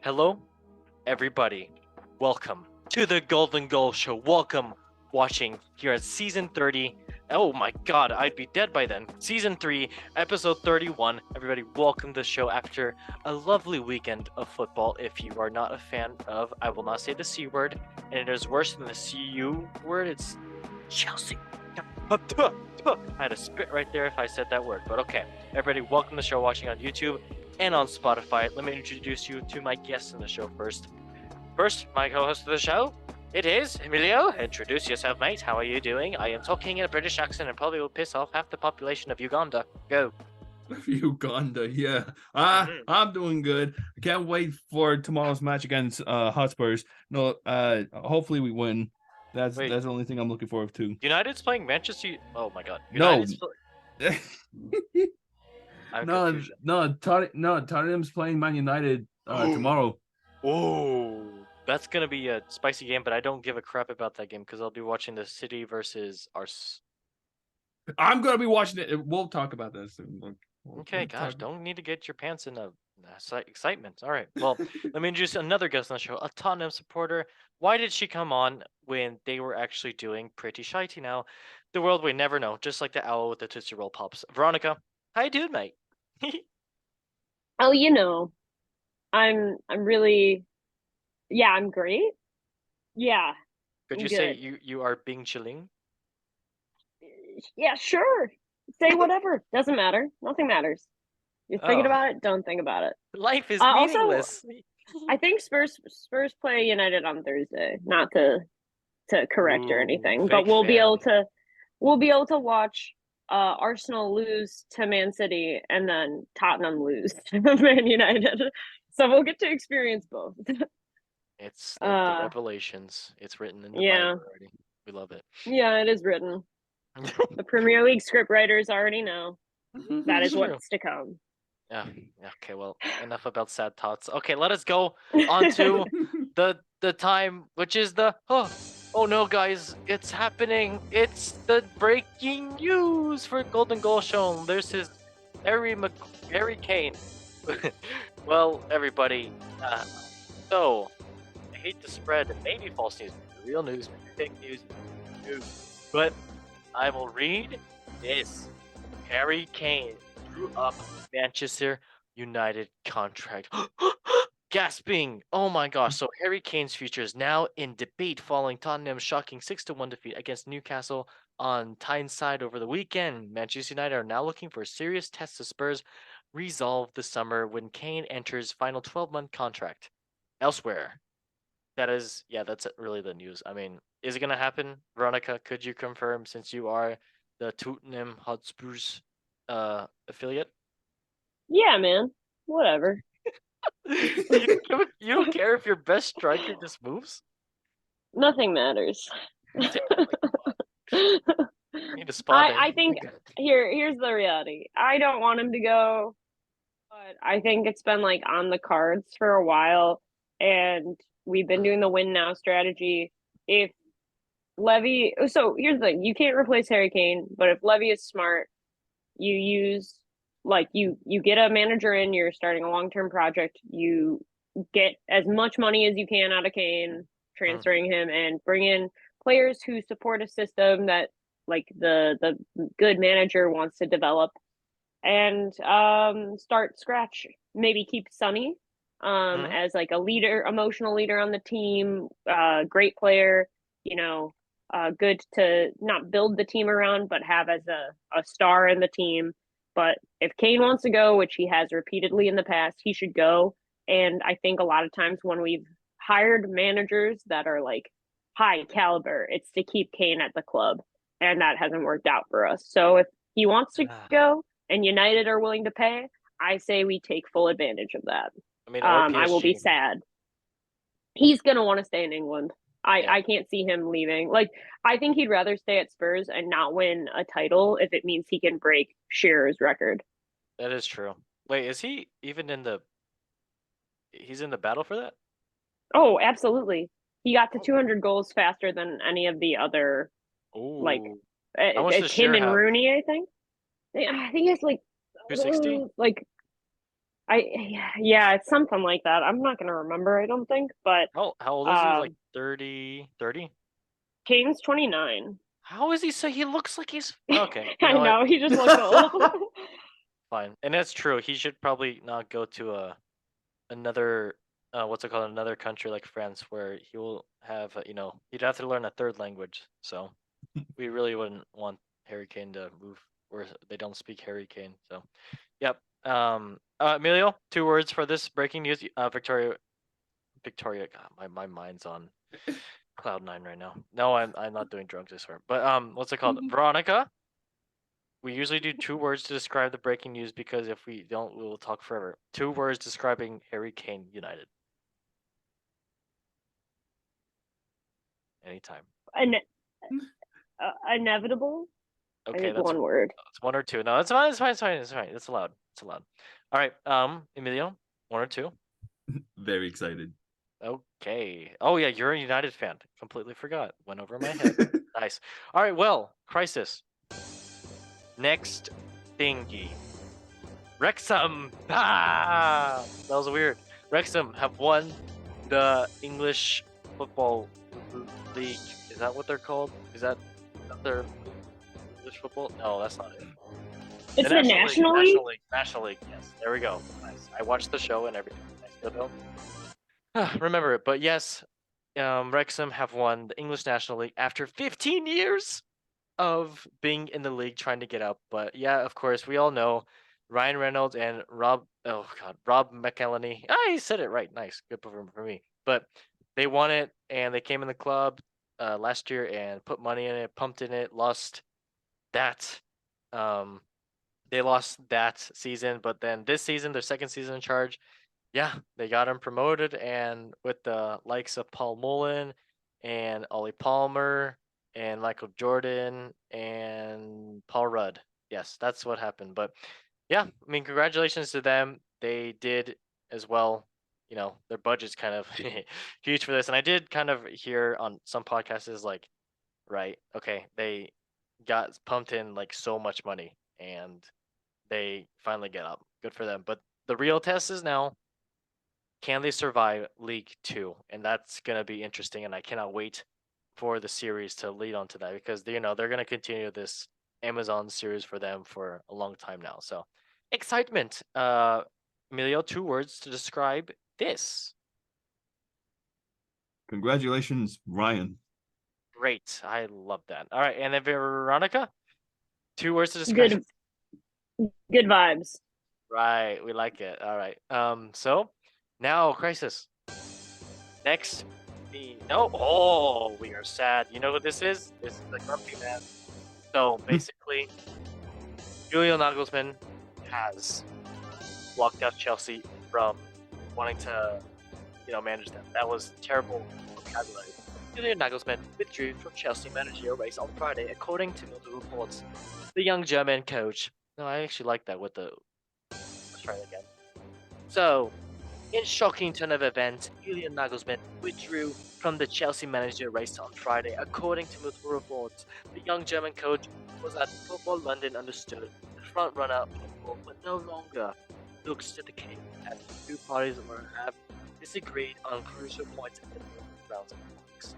Hello, everybody. Welcome to the Golden Goal Show. Welcome watching here at Season 30. Oh my god, I'd be dead by then. Season 3, Episode 31. Everybody, welcome to the show after a lovely weekend of football. If you are not a fan of, I will not say the C word, and it is worse than the CU word, it's Chelsea. I had a spit right there if I said that word, but okay. Everybody, welcome to the show watching on YouTube and on Spotify. Let me introduce you to my guests in the show first. First, my co-host of the show, it is Emilio. Introduce yourself, mate. How are you doing? I am talking in a British accent and probably will piss off half the population of Uganda. Go. Uganda, yeah. I'm doing good. I can't wait for tomorrow's match against Hotspurs. No, hopefully we win. That's Wait. the only thing I'm looking forward to. United's playing Manchester. Oh my god. No. I'm No, confused. Tottenham's playing Man United tomorrow. Oh, that's gonna be a spicy game, but I don't give a crap about that game because I'll be watching the City versus Ars. I'm gonna be watching it. We'll talk about this. Okay, gosh, don't need to get your pants in excitement. All right, well, let me introduce another guest on the show, a Tottenham supporter. Why did she come on when they were actually doing pretty shitey now? The world we never know, just like the owl with the Tootsie Roll Pops. Veronica, how you doing, mate? Oh, I'm really I'm great. Yeah, Could I'm you say good. you are being chilling? Yeah, sure. Say whatever. Doesn't matter. Nothing matters. You're thinking Oh, about it, don't think about it. life is Also, meaningless. I think Spurs play United on Thursday. Not to correct or Ooh, anything, but fake fan. we'll be able to watch Arsenal lose to Man City and then Tottenham lose to Man United. So we'll get to experience both. It's the Uh revelations. It's written in the yeah. Bible already. We love it. Yeah, it is written. The Premier League script writers already know that It's is true. what's to come. Yeah. Okay. Well, enough about sad thoughts. Okay, let us go on to the time, which is the oh no, guys, it's happening. It's the breaking news for Golden Goal Show. There's his Harry Kane. Well, everybody. So I hate to spread maybe false news, maybe real news, maybe fake news, but I will read this. Harry Kane drew up Manchester United contract. Gasping! Oh my gosh! So Harry Kane's future is now in debate following Tottenham's shocking 6-1 defeat against Newcastle on Tyneside over the weekend. Manchester United are now looking for a serious test to Spurs resolve this summer when Kane enters final 12-month contract. Elsewhere, that's really the news. I mean, is it gonna happen? Veronica, could you confirm since you are the Tottenham Hotspurs affiliate? Yeah, man. Whatever. You don't care if your best striker just moves? Nothing matters. Damn, I need to spot I think here's the reality. I don't want him to go, but I think it's been like on the cards for a while, and we've been doing the win now strategy. If so here's the thing: you can't replace Harry Kane, but if Levy is smart, you use you get a manager in, you're starting a long-term project, you get as much money as you can out of Kane, transferring him, and bring in players who support a system that like the good manager wants to develop, and start scratch. Maybe keep Sonny as like a leader, emotional leader on the team, great player, you know, good to not build the team around, but have as a star in the team. But if Kane wants to go, which he has repeatedly in the past, he should go. And I think a lot of times when we've hired managers that are like high caliber, it's to keep Kane at the club. And that hasn't worked out for us. So if he wants to go and United are willing to pay, I say we take full advantage of that. I mean, or I will be PSG. sad. He's gonna want to stay in England. Yeah, I can't see him leaving. Like, I think he'd rather stay at Spurs and not win a title if it means he can break Shearer's record. that is true. Wait, is he even in the? He's in the battle for that? Oh, absolutely. He got to 200 goals faster than any of the other. Like, Ooh, how much does it's him Shearer and have? Rooney. I think he has like 260? like Yeah, it's something like that. I'm not gonna remember, I don't think, but How old is he? Like um 30, 30? Kane's 29. How is he so he looks like he's okay, you I know what? know, he just looks old. Fine. And that's true. He should probably not go to another what's it called, another country like France where he will have he'd have to learn a third language. So we really wouldn't want Harry Kane to move where they don't speak Harry Kane. So yep. Emilio, 2 words for this breaking news. Victoria, God, my mind's on cloud nine right now. No, I'm not doing drugs, I swear. But what's it called? Veronica, we usually do 2 words to describe the breaking news because if we don't, we will talk forever. 2 words describing Harry Kane United. Anytime. Inevitable. I Okay, think that's one word. 1 or 2. No, it's fine. It's fine. It's fine. It's fine. It's allowed. It's allowed. All right. Emilio, 1 or 2. Very excited. Okay. Oh yeah, you're a United fan. Completely forgot. Went over my head. Nice. All right. Well, crisis. Next thingy. Wrexham. Ah, that was weird. Wrexham have won the English football league. Is that what they're called? Is that their English football? No, that's not it. It's the National League? National League. Yes, there we go. Nice. I watched the show and everything. Nice. Remember it, but yes, Wrexham have won the English National League after 15 years of being in the league trying to get up. But yeah, of course, we all know Ryan Reynolds and Rob McElhenney. He said it right. Nice. Good for me. But they won it and they came in the club last year and put money in it, pumped in it, lost that. They lost that season, but then this season, their second season in charge, yeah, they got him promoted, and with the likes of Paul Mullen and Ollie Palmer and Michael Jordan and Paul Rudd. Yes, that's what happened. But yeah, I mean, congratulations to them. They did as well. Their budget's kind of huge for this, and I did kind of hear on some podcasts is like, right, okay, they got pumped in like so much money, and they finally get up. Good for them. But the real test is now, can they survive League Two? And that's gonna be interesting, and I cannot wait for the series to lead on to that because they're gonna continue this Amazon series for them for a long time now. So excitement. Emilio, 2 words to describe this. Congratulations, Ryan. Great. I love that. All right, and then Veronica, 2 words to describe. Good vibes. Right, we like it. All right. So now crisis. Next, we are sad. You know what this is? This is the grumpy man. So basically, Julian Nagelsmann has blocked out Chelsea from wanting to, manage them. That was terrible vocabulary. Julian Nagelsmann withdrew from Chelsea managerial race on Friday, according to the reports. The young German coach. No, I actually like that with the. Let's try it again. So, in shocking turn of events, Julian Nagelsmann withdrew from the Chelsea manager race on Friday. According to multiple reports, the young German coach was at Football London understood the front runner of football, but no longer looks to the case as the two parties have disagreed on crucial points in the rounds of talks.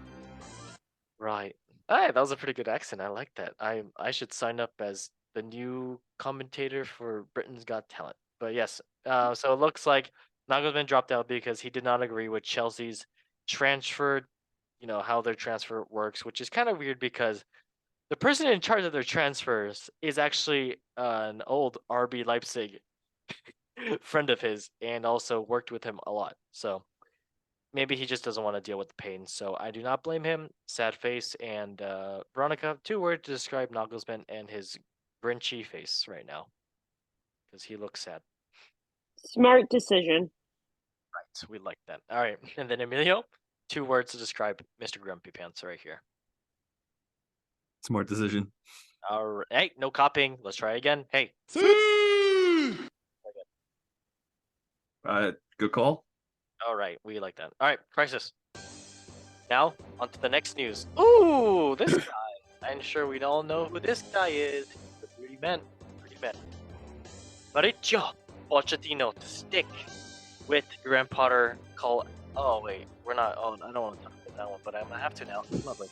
Right. Hey, that was a pretty good accent. I like that. I should sign up as the new commentator for Britain's Got Talent. But yes, so it looks like Nagelsmann dropped out because he did not agree with Chelsea's transfer, how their transfer works, which is kind of weird because the person in charge of their transfers is actually an old RB Leipzig friend of his and also worked with him a lot. So maybe he just doesn't want to deal with the pain. So I do not blame him. Sad face. And Veronica, 2 words to describe Nagelsmann and his grinchy face right now because he looks sad. Smart decision. Right, we like that. All right, and then Emilio, 2 words to describe Mr. Grumpy Pants right here. Smart decision. All right, hey, no copying. Let's try again. Hey. Good call. All right, we like that. All right, crisis. Now, on to the next news. Ooh, this guy. I'm sure we all know who this guy is. The pretty man. Parecchio Pochettino to stick with Graham Potter call. Oh wait, we're not. Oh, I don't want to talk about that one, but I'm gonna have to now. Lovely.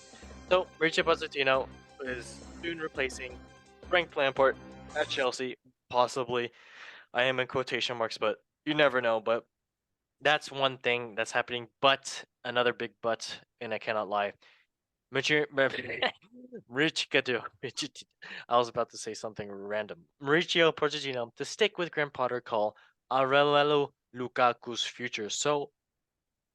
So Mauricio Pochettino is soon replacing Frank Lampard at Chelsea, possibly. I am in quotation marks, but you never know. But that's one thing that's happening. But another big but, and I cannot lie. I was about to say something random. Mauricio Pochettino to stick with Graham Potter call Romelu Lukaku's future. So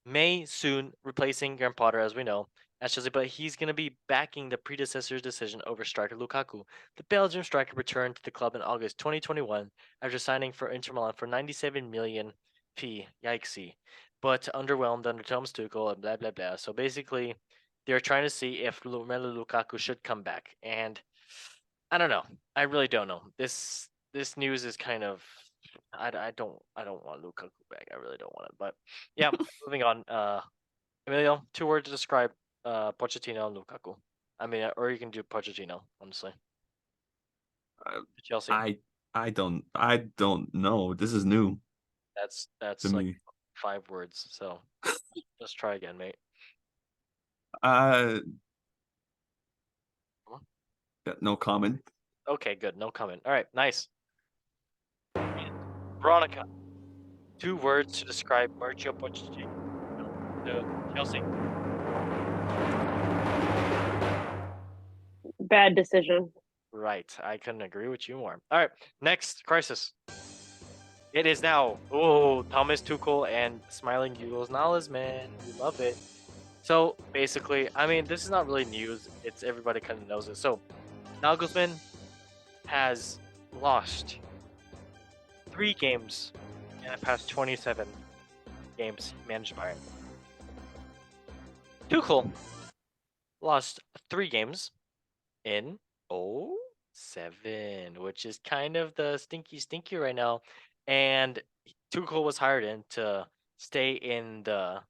May soon replacing Graham Potter, as we know, at Chelsea, but he's going to be backing the predecessor's decision over striker Lukaku. The Belgian striker returned to the club in August 2021 after signing for Inter Milan for 97 million fee. Yikesy. But underwhelmed under Thomas Tuchel and blah, blah, blah. So basically, they're trying to see if Romelu Lukaku should come back. And I don't know. I really don't know. This news is kind of I don't want Lukaku back. I really don't want it. But yeah, moving on. Emilio, 2 words to describe Pochettino and Lukaku. I mean, or you can do Pochettino, honestly. Chelsea. I don't know. This is new. That's to like me. 5 words. So let's try again, mate. No comment. Okay, good. No comment. All right, nice. Veronica, 2 words to describe Mauricio Pochettino to Chelsea. Bad decision. Right, I couldn't agree with you more. All right, next crisis. It is now. Oh, Thomas Tuchel and smiling Julian Nagelsmann. We love it. So basically, I mean, this is not really news. It's everybody kind of knows it. So Nagelsmann has lost 3 games in the past 27 games managed by him. Tuchel lost 3 games in 7, which is kind of the stinky right now. And Tuchel was hired in to stay in the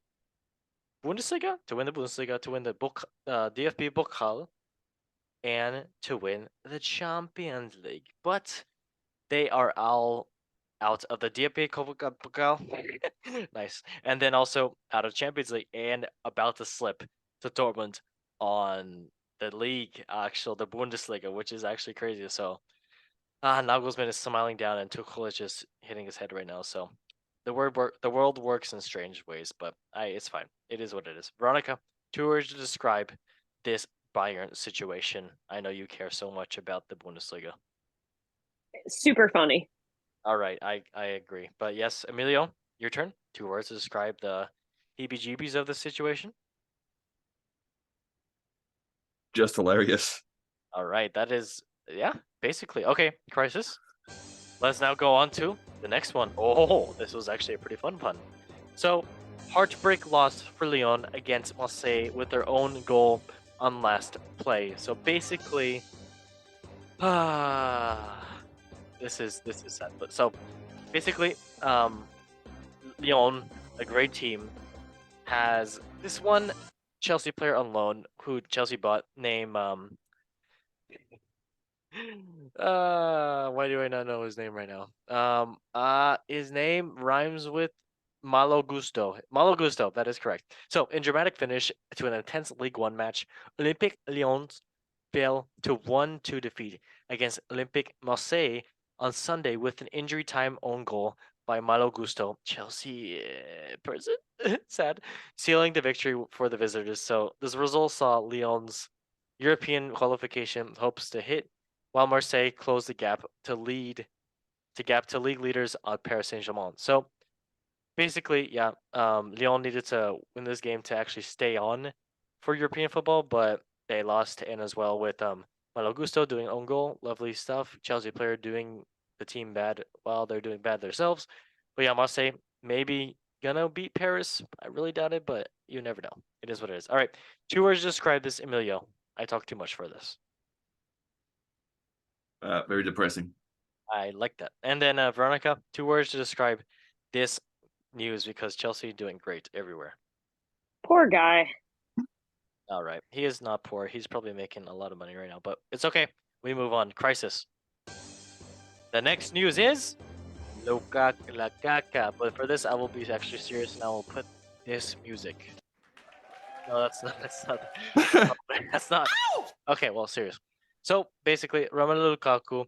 Bundesliga, to win the Bundesliga, to win the DFB Pokal, and to win the Champions League. But they are all out of the DFB Pokal. Nice. And then also out of Champions League and about to slip to Dortmund on the league, the Bundesliga, which is actually crazy. So Nagelsmann is smiling down and Tuchel is just hitting his head right now. So the world works in strange ways, but it's fine. It is what it is. Veronica, 2 words to describe this Bayern situation. I know you care so much about the Bundesliga. Super funny. All right, I agree. But yes, Emilio, your turn. 2 words to describe the heebie-jeebies of the situation. Just hilarious. All right, that is, yeah, basically. Okay, crisis. Let's now go on to the next one. Oh, this was actually a pretty fun pun. So, heartbreak loss for Lyon against Marseille with their own goal on last play. So basically, this is sad. But so basically, Lyon, a great team, has this one Chelsea player on loan who Chelsea bought named why do I not know his name right now? His name rhymes with Malo Gusto. Malo Gusto, that is correct. So, in dramatic finish to an intense League One match, Olympique Lyons fell to 1-2 defeat against Olympique Marseille on Sunday with an injury time own goal by Malo Gusto, Chelsea person, sad, sealing the victory for the visitors. So, this result saw Lyons' European qualification hopes to hit, while Marseille closed the gap to league leaders on Paris Saint-Germain. So basically, yeah, Lyon needed to win this game to actually stay on for European football, but they lost in as well with Malo Gusto doing own goal, lovely stuff. Chelsea player doing the team bad while they're doing bad themselves. But yeah, Marseille maybe gonna beat Paris. I really doubt it, but you never know. It is what it is. All right, 2 words to describe this, Emilio. I talk too much for this. Very depressing. I like that. And then Veronica, 2 words to describe this news because Chelsea doing great everywhere. Poor guy. All right. He is not poor. He's probably making a lot of money right now, but it's okay. We move on. Crisis. The next news is Lukaku. But for this, I will be actually serious and I will put this music. No, that's not. That's not. That's not. Okay, well, serious. So basically, Romelu Lukaku,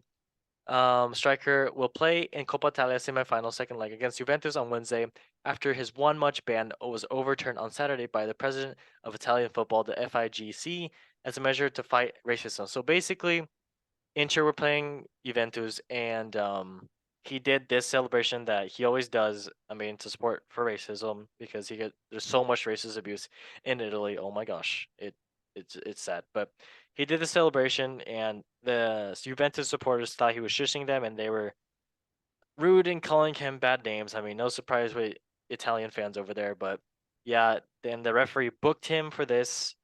striker, will play in Coppa Italia semifinal second leg against Juventus on Wednesday after his one-match ban was overturned on Saturday by the president of Italian football, the FIGC, as a measure to fight racism. So basically, Inter were playing Juventus, and he did this celebration that he always does. I mean, to support for racism because there's so much racist abuse in Italy. Oh my gosh, it's sad. But he did the celebration, and the Juventus supporters thought he was shushing them, and they were rude and calling him bad names. I mean, no surprise with Italian fans over there. But yeah, then the referee booked him for this,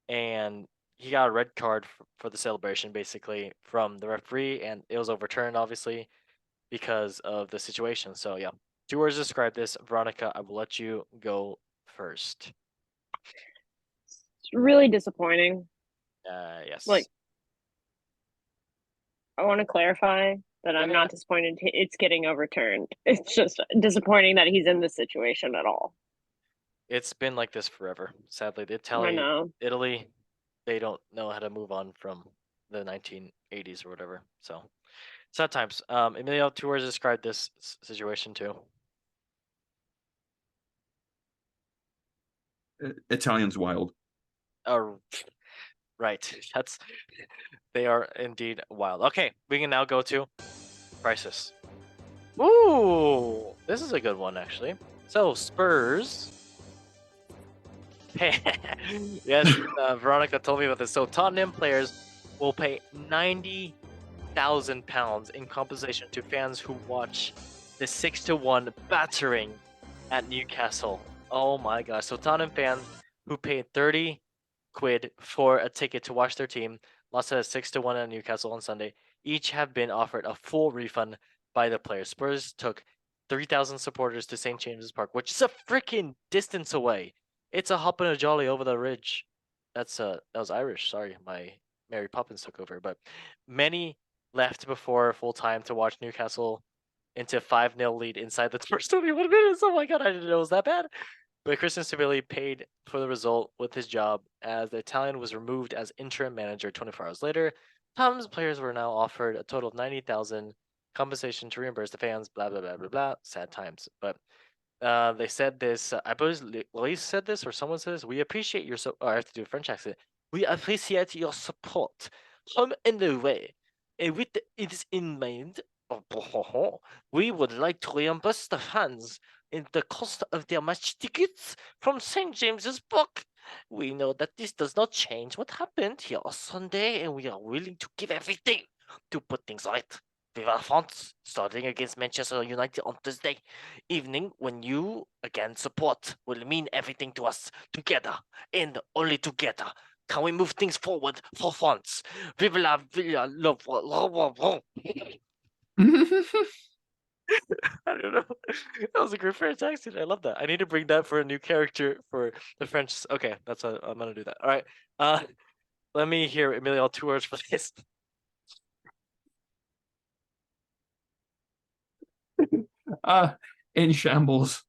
and he got a red card for the celebration basically from the referee, and it was overturned obviously because of the situation. So yeah, 2 words to describe this. Veronica, I will let you go first. It's really disappointing. Yes. Like, I want to clarify that I'm Yeah. not disappointed it's getting overturned. It's just disappointing that he's in this situation at all. It's been like this forever. Sadly, I know. Italy, they don't know how to move on from the 1980s or whatever. So sad times. Emilio, 2 words to describe this situation too. Italians wild. Oh, right. They are indeed wild. Okay, we can now go to crisis. Ooh, this is a good one actually. So Spurs. Yes, Veronica told me about this. So Tottenham players will pay £90,000 in compensation to fans who watch the 6-1 battering at Newcastle. Oh my gosh! So Tottenham fans who paid 30 quid for a ticket to watch their team lost at 6-1 at Newcastle on Sunday, each have been offered a full refund by the players. Spurs took 3,000 supporters to St. James's Park, which is a freaking distance away. It's a hop and a jolly over the ridge. That was Irish. Sorry, my Mary Poppins took over. But many left before full time to watch Newcastle into 5-0 lead inside the first 21 minutes. Oh my god, I didn't know it was that bad. But Christian Savilli paid for the result with his job as the Italian was removed as interim manager 24 hours later. Tottenham's players were now offered a total of 90,000 compensation to reimburse the fans. Blah blah blah blah blah. Sad times, but they said this. I believe Lee said this, or someone said this. We appreciate your I have to do a French accent. We appreciate your support, home and away, and with it in mind, we would like to reimburse the fans in the cost of their match tickets from St. James's Park. We know that this does not change what happened here on Sunday, and we are willing to give everything to put things right. Viva France, starting against Manchester United on Thursday evening, when you again support, will mean everything to us together and only together. Can we move things forward for France? Vive la love. I don't know. That was a great French accent. I love that. I need to bring that for a new character for the French. Okay, that's I'm gonna do that. All right. Let me hear Emilio 2 words for this. In shambles.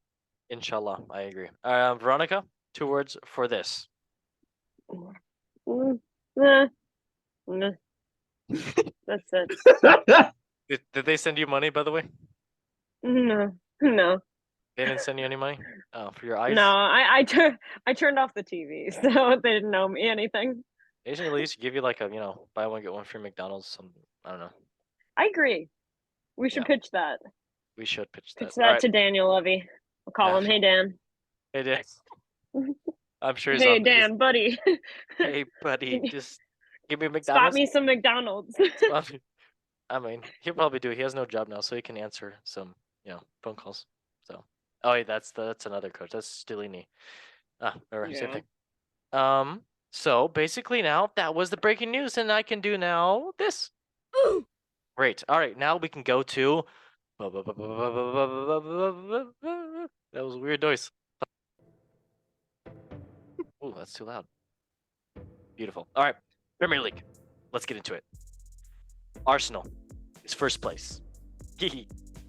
Inshallah, I agree. Veronica, 2 words for this. Nah. That's it. Did they send you money, by the way? No. They didn't send you any money? Oh, for your eyes? No, I turned off the TV, so they didn't know me anything. They should at least give you like a, buy one, get one free McDonald's. Some, I don't know. I agree. We should pitch that. We should pitch that. Pitch that to Daniel Levy. I'll call him, hey, Dan. Hey, Dan. I'm sure he's Hey, Dan, buddy. Hey, buddy, just give me McDonald's. Spot me some McDonald's. I mean, he'll probably do it. He has no job now, so he can answer some, phone calls. So, oh, wait, that's another coach. That's Stellini. Same thing. So basically now that was the breaking news, and I can do now this. Great. All right, now we can go to. That was a weird noise. Ooh, that's too loud. Beautiful. All right, Premier League. Let's get into it. Arsenal is first place.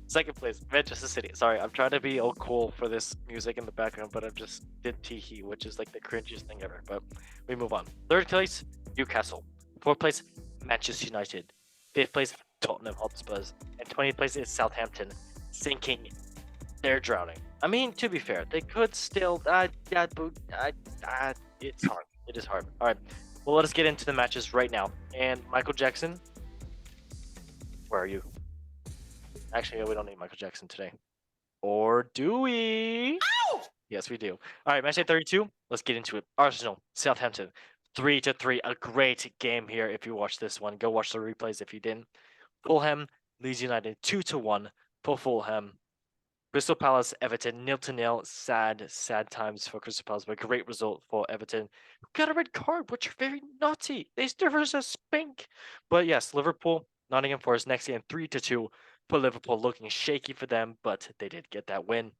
Second place, Manchester City. Sorry, I'm trying to be all cool for this music in the background, but I've just did Teehee, which is like the cringiest thing ever. But we move on. Third place, Newcastle. Fourth place, Manchester United. Fifth place, Tottenham Hotspurs. And 20th place is Southampton. Sinking. They're drowning. I mean, to be fair, they could still. It's hard. It is hard. All right. Well, let us get into the matches right now. And Michael Jackson, where are you? Actually, we don't need Michael Jackson today. Or do we? Ow! Yes, we do. All right, match day 32. Let's get into it. Arsenal, Southampton, 3-3. A great game here. If you watched this one, go watch the replays if you didn't. Fulham, Leeds United, 2-1 for Fulham. Crystal Palace, Everton, 0-0. Sad times for Crystal Palace, but great result for Everton. Got a red card, which are very naughty. They deserve a spank. But yes, Liverpool, Nottingham Forest, next game, 3-2. For Liverpool, looking shaky for them, but they did get that win.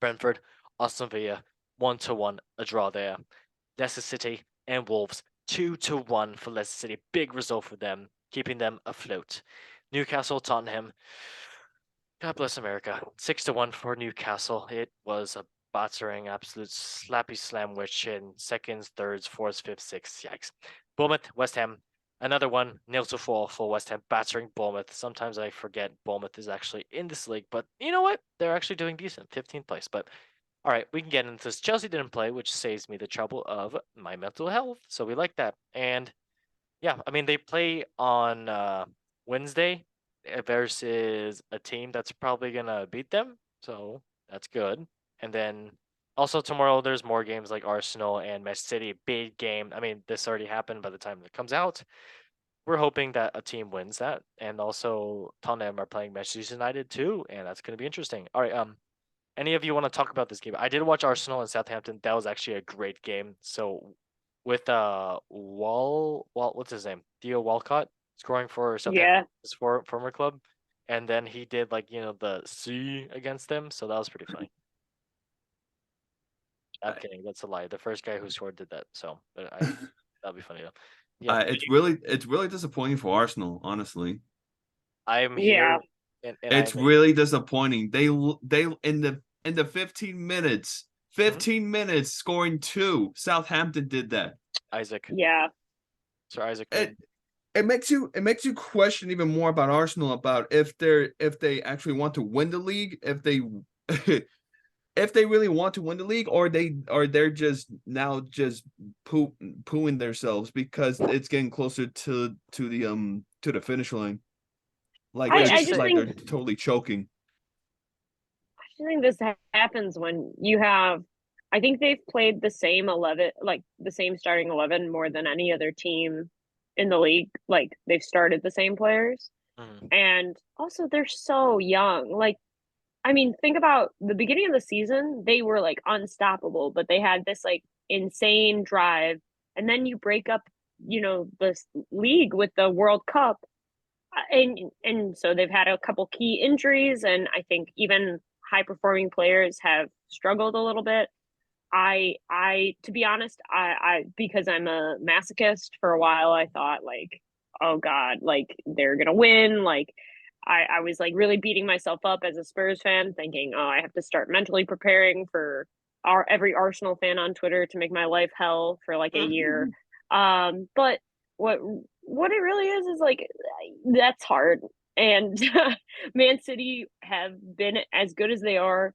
Brentford, Aston Villa, 1-1, a draw there. Leicester City and Wolves, 2-1 for Leicester City. Big result for them, keeping them afloat. Newcastle, Tottenham, God bless America, 6-1 for Newcastle. It was a battering, absolute slappy sandwich in seconds, thirds, fourths, fifths, sixths. Yikes. Bournemouth, West Ham. Another one, 0-4 for West Ham, battering Bournemouth. Sometimes I forget Bournemouth is actually in this league, but you know what? They're actually doing decent, 15th place. But all right, we can get into this. Chelsea didn't play, which saves me the trouble of my mental health, so we like that. And yeah, I mean, they play on Wednesday versus a team that's probably going to beat them, so that's good. And then also tomorrow, there's more games like Arsenal and Manchester City, big game. I mean, this already happened by the time it comes out. We're hoping that a team wins that. And also Tottenham are playing Manchester United too, and that's going to be interesting. All right, any of you want to talk about this game? I did watch Arsenal and Southampton. That was actually a great game. So with what's his name? Theo Walcott scoring for Southampton, his former club. And then he did the C against them, so that was pretty funny. I'm kidding. That's a lie. The first guy who scored did that. So that'll be funny though. Yeah, it's really disappointing for Arsenal, honestly. I'm here. And it's really disappointing. They in the 15 minutes, scoring 2. Southampton did that. Isaac. Yeah. Sir Isaac. It makes you question even more about Arsenal, about if they actually want to win the league, if they if they really want to win the league, or they're just now just pooing themselves because it's getting closer to the finish line. Like they're totally choking. I think this happens when you have. I think they've played the same 11, like the same starting 11, more than any other team in the league. Like they've started the same players, and also they're so young. Like, I mean, think about the beginning of the season; they were like unstoppable, but they had this like insane drive, and then you break up, this league with the World Cup, and so they've had a couple key injuries, and I think even high performing players have struggled a little bit. To be honest, I because I'm a masochist, for a while I thought like, oh God, like they're gonna win. Like I was like really beating myself up as a Spurs fan, thinking, oh, I have to start mentally preparing for every Arsenal fan on Twitter to make my life hell for like a year. But what it really is like, that's hard. And Man City have been as good as they are,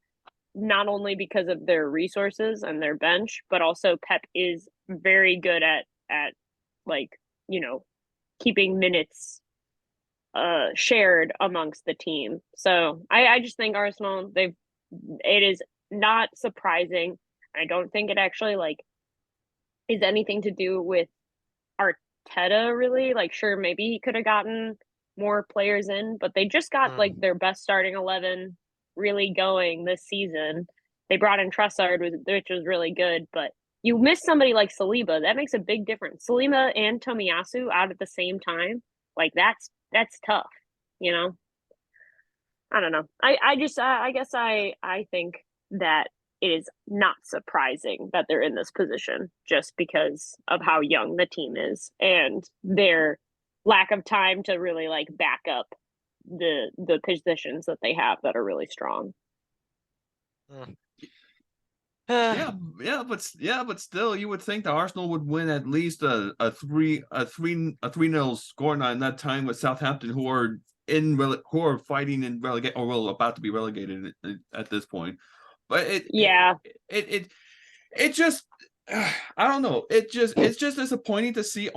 not only because of their resources and their bench, but also Pep is very good at like, keeping minutes shared amongst the team. So I just think Arsenal, it is not surprising. I don't think it actually like is anything to do with Arteta really. Like, sure, maybe he could have gotten more players in, but they just got like their best starting 11 really going this season. They brought in Trossard, which was really good, but you miss somebody like Saliba. That makes a big difference. Saliba and Tomiyasu out at the same time, like that's tough, I don't know. I guess I think that it is not surprising that they're in this position just because of how young the team is and their lack of time to really like back up the positions that they have that are really strong. But still, you would think that Arsenal would win at least a 3-0 scoreline in that time with Southampton, who are fighting in relegate or will about to be relegated at this point. But it just I don't know. It's just disappointing to see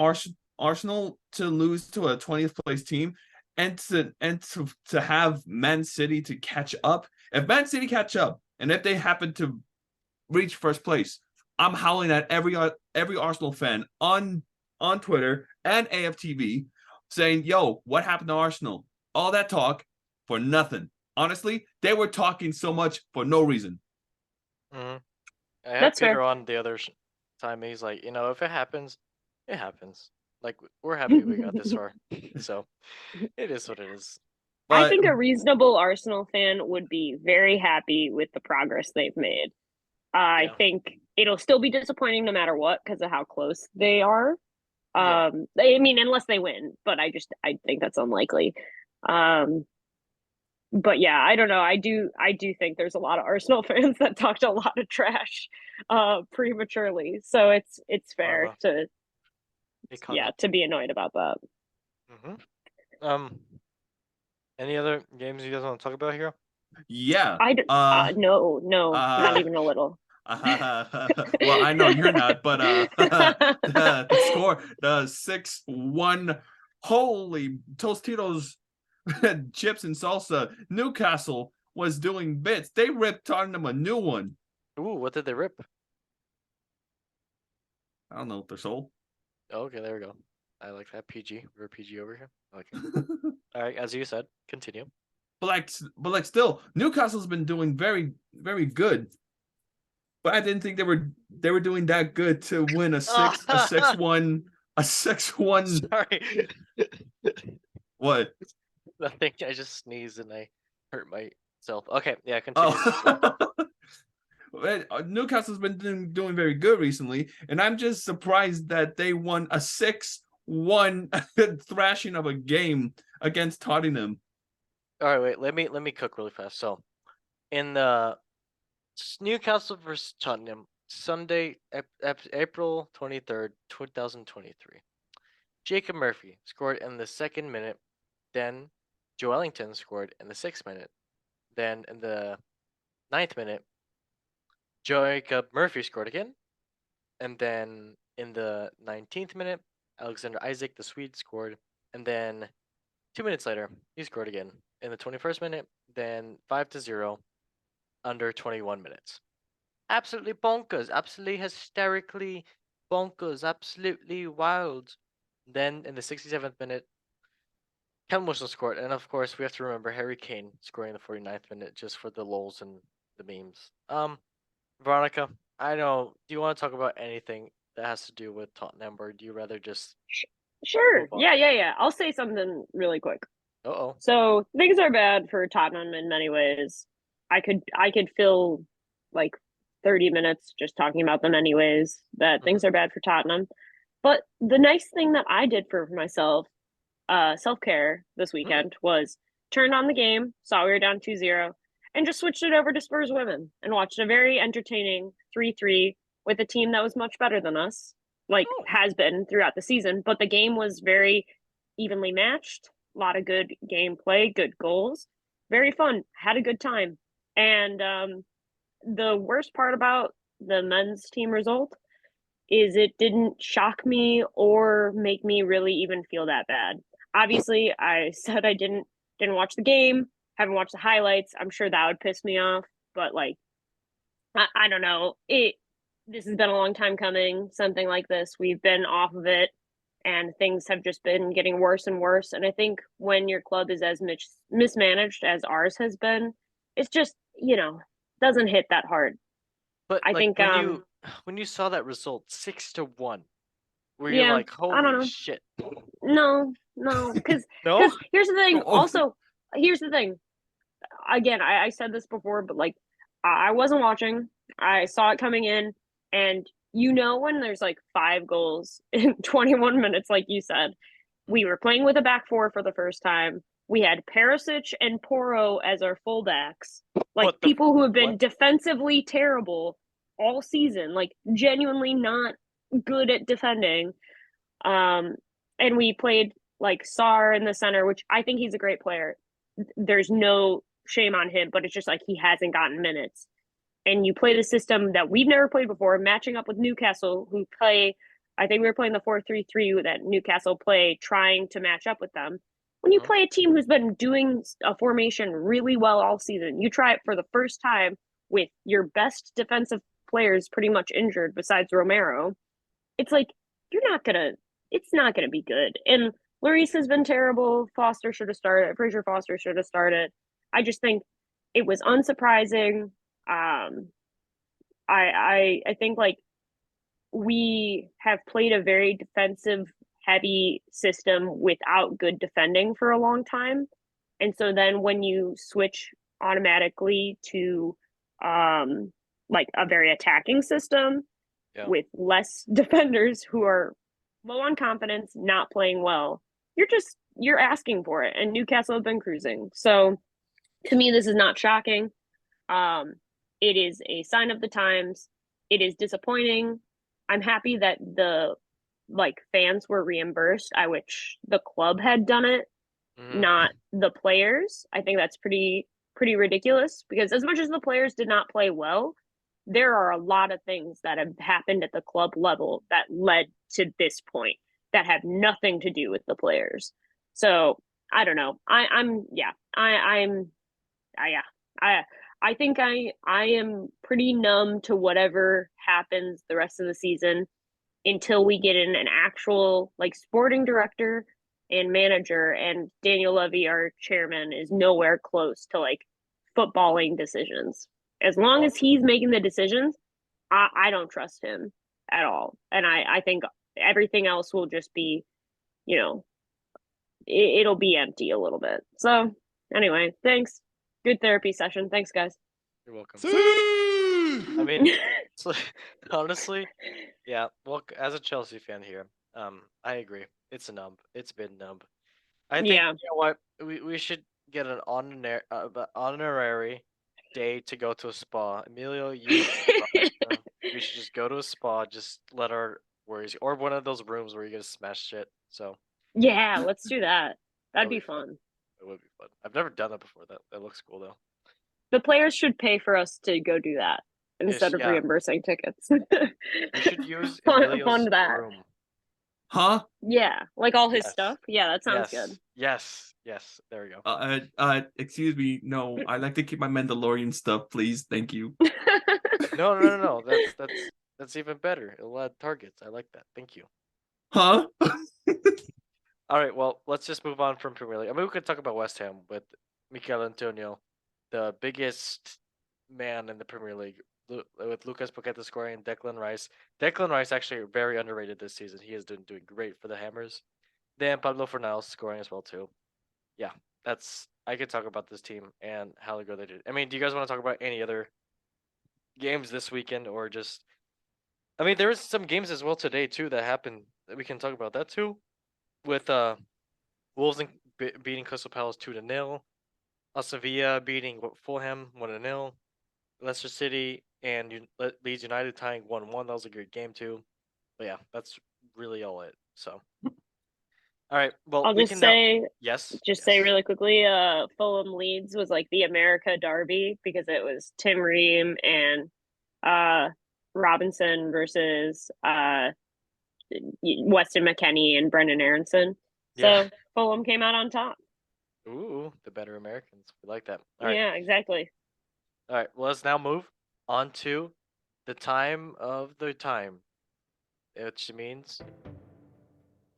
Arsenal to lose to a 20th place team and to have Man City to catch up. If Man City catch up and if they happen to reach first place, I'm howling at every Arsenal fan on Twitter and AFTV saying, "Yo, what happened to Arsenal? All that talk for nothing." Honestly, they were talking so much for no reason. Mm-hmm. I had That's Peter fair. on the other time. He's like, if it happens, it happens. Like, we're happy we got this far. So it is what it is. I think a reasonable Arsenal fan would be very happy with the progress they've made. I think it'll still be disappointing no matter what because of how close they are. I mean, unless they win, but I think that's unlikely. But yeah, I don't know. I do think there's a lot of Arsenal fans that talked a lot of trash prematurely. So it's fair to be annoyed about that. Mm-hmm. Any other games you guys want to talk about here? Yeah. No, not even a little. Well, I know you're not, but the score, the 6-1, holy Tostitos, chips and salsa. Newcastle was doing bits. They ripped Tottenham a new one. Ooh, what did they rip? I don't know, their soul. Okay, there we go. I like that. PG. We're PG over here. I like it. All right, as you said, continue. But still, Newcastle's been doing very, very good. But I didn't think they were doing that good to win a 6-1. Sorry. What? Nothing. I just sneezed and I hurt myself. Okay, yeah, continue. Newcastle's been doing very good recently, and I'm just surprised that they won a 6-1 thrashing of a game against Tottenham. All right, wait. Let me cook really fast. So, in the Newcastle versus Tottenham, Sunday, April 23rd, 2023. Jacob Murphy scored in the 2nd minute. Then Joe Ellington scored in the 6th minute. Then in the 9th minute, Jacob Murphy scored again. And then in the 19th minute, Alexander Isak, the Swede, scored. And then 2 minutes later, he scored again in the 21st minute. Then 5-0 under 21 minutes. Absolutely bonkers. Absolutely hysterically bonkers. Absolutely wild. Then in the 67th minute, Callum Wilson scored. And of course, we have to remember Harry Kane scoring in the 49th minute just for the lols and the memes. Veronica, I know. Do you want to talk about anything that has to do with Tottenham, or do you rather just? Sure. Yeah. I'll say something really quick. Uh-oh. So things are bad for Tottenham in many ways. I could fill like 30 minutes just talking about them anyways, that things are bad for Tottenham. But the nice thing that I did for myself, self-care this weekend, was turned on the game, saw we were down 2-0, and just switched it over to Spurs women and watched a very entertaining 3-3 with a team that was much better than us, has been throughout the season. But the game was very evenly matched, a lot of good gameplay, good goals, very fun, had a good time. And the worst part about the men's team result is it didn't shock me or make me really even feel that bad. Obviously, I said I didn't watch the game, haven't watched the highlights. I'm sure that would piss me off, but I don't know. This has been a long time coming, something like this. We've been off of it, and things have just been getting worse and worse. And I think when your club is as mismanaged as ours has been, it's just, doesn't hit that hard. But I think when you saw that result 6-1, were you yeah, like, holy shit? No, because No? here's the thing. Also, here's the thing. Again, I said this before, but I wasn't watching. I saw it coming in, and when there's 5 goals in 21 minutes, like you said, we were playing with a back four for the first time. We had Perisic and Porro as our fullbacks, like What the people who have been what? defensively terrible all season, like genuinely not good at defending. And we played like Sar in the center, which I think he's a great player. There's no shame on him, but it's just like he hasn't gotten minutes. And you play the system that we've never played before, matching up with Newcastle, who play, I think we were playing the 4-3-3 that Newcastle play, trying to match up with them. When you Mhm. play a team who's been doing a formation really well all season, you try it for the first time with your best defensive players pretty much injured besides Romero. It's like, it's not gonna be good. And Lloris has been terrible. Foster should have started. Fraser Foster should have started. I just think it was unsurprising. I think like we have played a very defensive heavy system without good defending for a long time. And so then when you switch automatically to like a very attacking system Yeah. with less defenders who are low on confidence, not playing well, you're asking for it. And Newcastle have been cruising. So to me, this is not shocking. It is a sign of the times. It is disappointing. I'm happy that the like fans were reimbursed. I wish the club had done it, Mhm. not the players. I think that's pretty ridiculous because as much as the players did not play well, there are a lot of things that have happened at the club level that led to this point that have nothing to do with the players. So I don't know. I think I am pretty numb to whatever happens the rest of the season until we get in an actual like sporting director and manager, and Daniel Levy, our chairman, is nowhere close to like footballing decisions. As long as he's making the decisions, I don't trust him at all. And I think everything else will just be, you know, it'll be empty a little bit. So anyway, thanks. Good therapy session. Thanks, guys. You're welcome. See? I mean, honestly, yeah. Well, as a Chelsea fan here, I agree. It's a numb. It's been numb. I think Yeah. you know what we should get an honorary day to go to a spa. Emilio, you, we should just go to a spa. Just let our worries, or one of those rooms where you get to smash shit. So Yeah, let's do that. That'd be fun. fun. It would be fun. I've never done that before. That looks cool though. The players should pay for us to go do that instead of Yeah. reimbursing tickets. We should use Emilio's fund that. room. Huh? Yeah, like all his Yes. stuff. Yeah, that sounds Yes. good. Yes. There we go. Excuse me. No, I like to keep my Mandalorian stuff, please. Thank you. No. That's even better. It'll add targets. I like that. Thank you. Huh? All right. Well, let's just move on from Premier League. I mean, we could talk about West Ham with Mikel Antonio, the biggest man in the Premier League, with Lucas Paqueta scoring and Declan Rice. Declan Rice actually very underrated this season. He is doing great for the Hammers. Then Pablo Fornals scoring as well too. Yeah, I could talk about this team and how good they did. I mean, do you guys want to talk about any other games this weekend or just? I mean, there was some games as well today too that happened that we can talk about that too, with Wolves beating Crystal Palace 2-0, Sevilla beating Fulham 1-0, Leicester City and Leeds United tying 1-1. That was a good game too. But yeah, that's really all it. So, all right. Well, I'll we just can say, now. Yes. say really quickly, Fulham Leeds was like the America derby because it was Tim Ream and Robinson versus Weston McKennie and Brendan Aronson. So Yeah. Fulham came out on top. Ooh, the better Americans. We like that. All right. Yeah, exactly. All right. Well, let's now move on to the time of the time, which means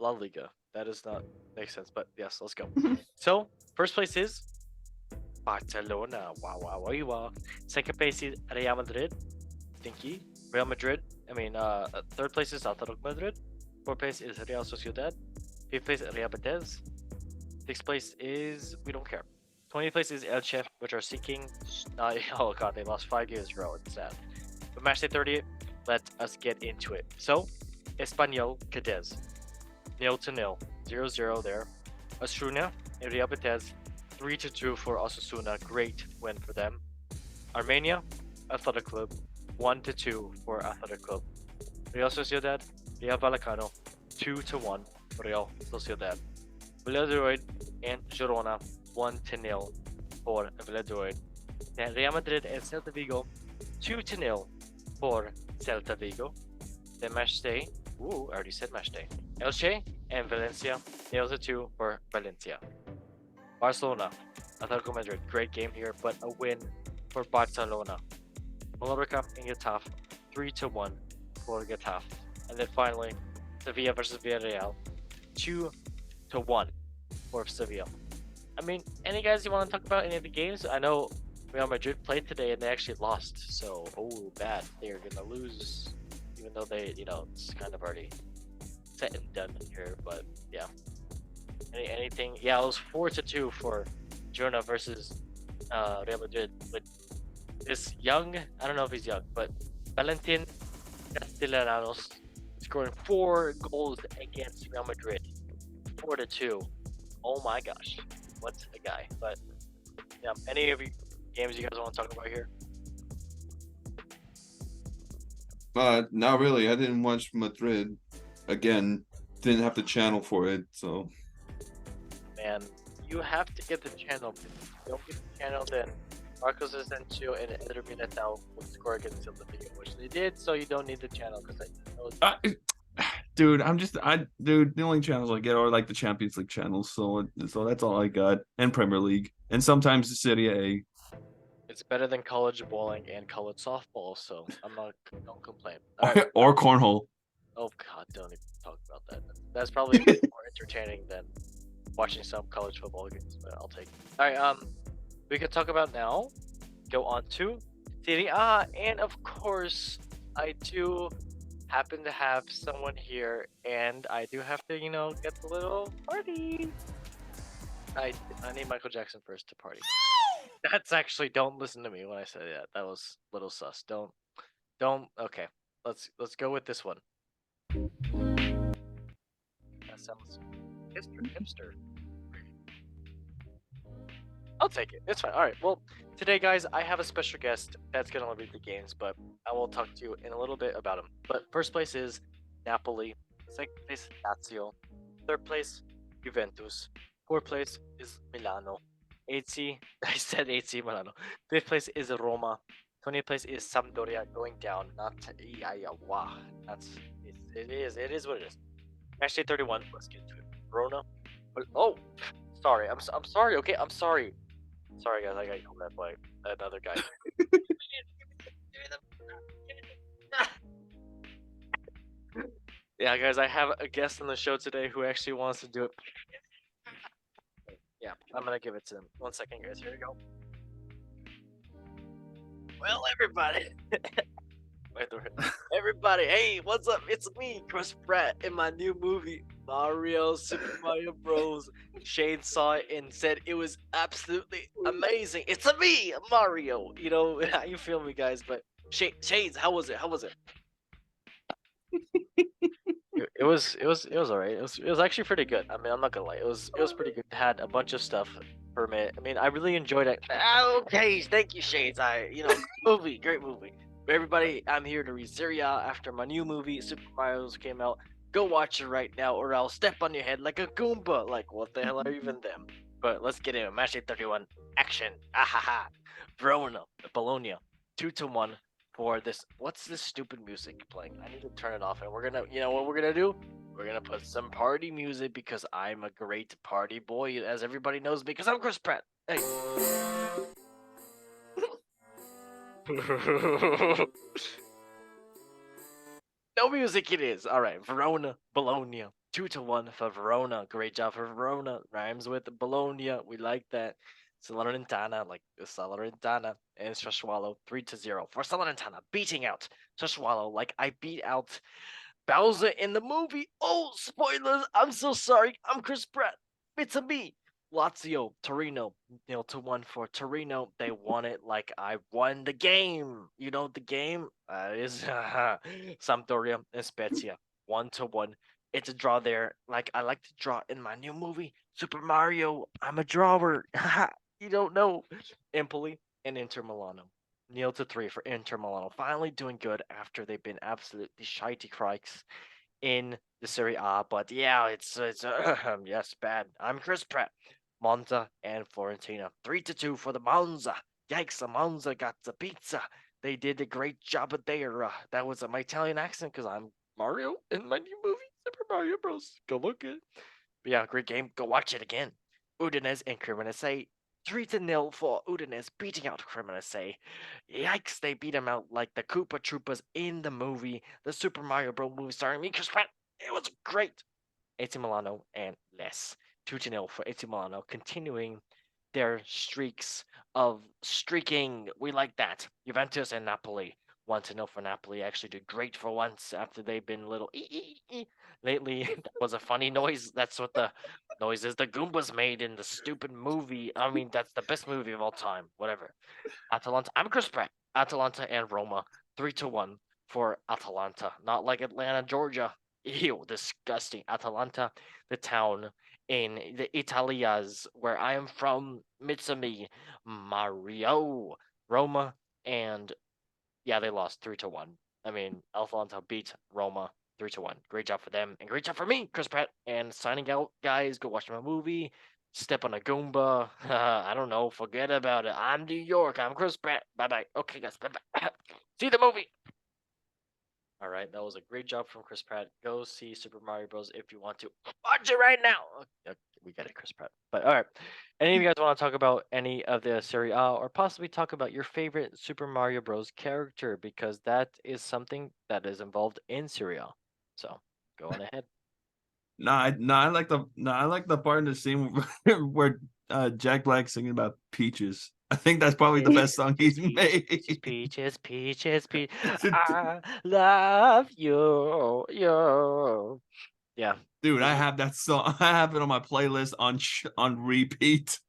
La Liga. That does not make sense, but yes, let's go. So, first place is Barcelona. Wow. Second place is Real Madrid. Stinky. Real Madrid. Third place is Athletic Madrid. Fourth place is Real Sociedad. Fifth place is Real Betis. Sixth place is we don't care. 20th place is Elche, which are seeking. Oh god, they lost 5 games in a row. It's sad. But match day 38. Let us get into it. So, Espanyol Cadiz, 0-0, 0-0 there. Asuna and Real Betis 3-2 for Osasuna. Great win for them. Armenia, Athletic Club, 1-2 for Athletic Club. Real Sociedad, Real Vallecano, 2-1 for Real Sociedad. Valladolid and Girona, 1-0 for Valladolid. Then Real Madrid and Celta Vigo, 2-0 for Celta Vigo. Then match day, I already said match day. Elche and Valencia, 0-2 for Valencia. Barcelona, Atletico Madrid, great game here, but a win for Barcelona. Mallorca and Getafe, 3-1 for Getafe. And then finally, Sevilla versus Villarreal, 2-1 for Sevilla. I mean, any guys you want to talk about any of the games? I know Real Madrid played today and they actually lost, so bad. They're gonna lose, even though they, it's kind of already set and done here. But yeah, anything? Yeah, it was 4-2 for Girona versus Real Madrid. But this young, I don't know if he's young, but Valentin Castellanos scoring 4 goals against Real Madrid, 4-2. Oh my gosh, what a guy! But yeah, any of you games you guys want to talk about here? Not really. I didn't watch Madrid. Again, didn't have the channel for it, so. Man, you have to get the channel. If you don't get the channel, then Marcos Asensio and Eder Militao will score against Celta Vigo, which they did. So you don't need the channel because Dude, the only channels I get are like the Champions League channels, so that's all I got, and Premier League, and sometimes the Serie A. It's better than college bowling and college softball, so don't complain. Or cornhole. Oh God, don't even talk about that. That's probably more entertaining than watching some college football games, but I'll take it. All right, we can talk about now. Go on to Serie A, and of course, I do happen to have someone here, and I do have to, get the little party. I need Michael Jackson first to party. That's actually, don't listen to me when I say that. That was a little sus. Don't. Okay, let's go with this one. That sounds hipster. I'll take it. It's fine. All right. Well, today, guys, I have a special guest that's gonna read the games, but I will talk to you in a little bit about him. But first place is Napoli. Second place, Lazio. Third place, Juventus. Fourth place is Milano. I said AC Milano. Fifth place is Roma. 20th place is Sampdoria going down. Not wow. It is what it is. Match day 31. Let's get to it. Verona. Oh, sorry. I'm sorry. Okay, I'm sorry. Sorry guys, I got yelled at by another guy. Yeah, guys, I have a guest on the show today who actually wants to do it. Yeah, I'm gonna give it to him. 1 second, guys. Here we go. Well, everybody. Everybody, hey, what's up? It's me, Chris Pratt, in my new movie, Mario Super Mario Bros. Shane saw it and said it was absolutely amazing. It's me, Mario. You feel me, guys? But Shades, how was it? It was alright. It was actually pretty good. I mean, I'm not gonna lie. It was pretty good. It had a bunch of stuff for me. I mean, I really enjoyed it. Okay, thank you, Shades. Great movie. But everybody, I'm here to read Serie A after my new movie, Super Mario's came out. Go watch it right now, or I'll step on your head like a Goomba. Like, what the hell are even them? But let's get into it. Match day 31. Action. Ahaha. Verona, Bologna, 2-1 for this. What's this stupid music playing? I need to turn it off. And we're gonna, what we're gonna do? We're gonna put some party music because I'm a great party boy, as everybody knows me, because I'm Chris Pratt. Hey. No music it is. All right, Verona, Bologna, 2-1 for Verona. Great job for Verona. Rhymes with Bologna. We like that. Salernitana, like Salernitana, and Sassuolo, 3-0 for Salernitana, beating out Sassuolo like I beat out Bowser in the movie. Oh, spoilers! I'm so sorry. I'm Chris Pratt. It's me. Lazio, Torino, 0-1 for Torino. They won it like I won the game. You know the game? Is Sampdoria and Spezia, 1-1. It's a draw there. Like I like to draw in my new movie, Super Mario. I'm a drawer. You don't know. Empoli and Inter Milano. Kneel to 3 for Inter Milano. Finally doing good after they've been absolutely shitey crikes in the Serie A. But yeah, it's yes, bad. I'm Chris Pratt. Monza and Florentina. 3-2 for the Monza. Yikes, the Monza got the pizza. They did a great job there. That was my Italian accent because I'm Mario in my new movie, Super Mario Bros. Go look it. But yeah, great game. Go watch it again. Udinese and Cremonese. 3-0 for Udinese beating out Cremonese. Yikes, they beat them out like the Koopa Troopas in the movie, the Super Mario Bros. Movie starring me, Chris Pratt. It was great. AC Milano and less. 2-0 for AC Milano, continuing their streaks of streaking. We like that. Juventus and Napoli. 1-0 for Napoli. Actually did great for once after they've been a little lately. That was a funny noise. That's what the noise is the Goombas made in the stupid movie. I mean, that's the best movie of all time. Whatever. Atalanta. I'm Chris Pratt. Atalanta and Roma. 3-1 for Atalanta. Not like Atlanta, Georgia. Ew, disgusting. Atalanta, the town in the Italias, where I am from, Mitsumi, Mario, Roma, and yeah, they lost 3-1. I mean, Atalanta beat Roma 3-1. Great job for them, and great job for me, Chris Pratt. And signing out, guys, go watch my movie. Step on a Goomba. I don't know. Forget about it. I'm New York. I'm Chris Pratt. Bye bye. Okay, guys. Bye bye. See the movie. All right, that was a great job from Chris Pratt. Go see Super Mario Bros. If you want to. Watch it right now. Okay, we got it, Chris Pratt. But all right, any of you guys want to talk about any of the Serie A or possibly talk about your favorite Super Mario Bros. Character because that is something that is involved in Serie A. So go on ahead. I like the part in the scene where Jack Black singing about peaches. I think that's probably the best song he's made. Peaches, peaches, peaches. I love you, you. Yeah, Dude, I have that song. I have it on my playlist on repeat.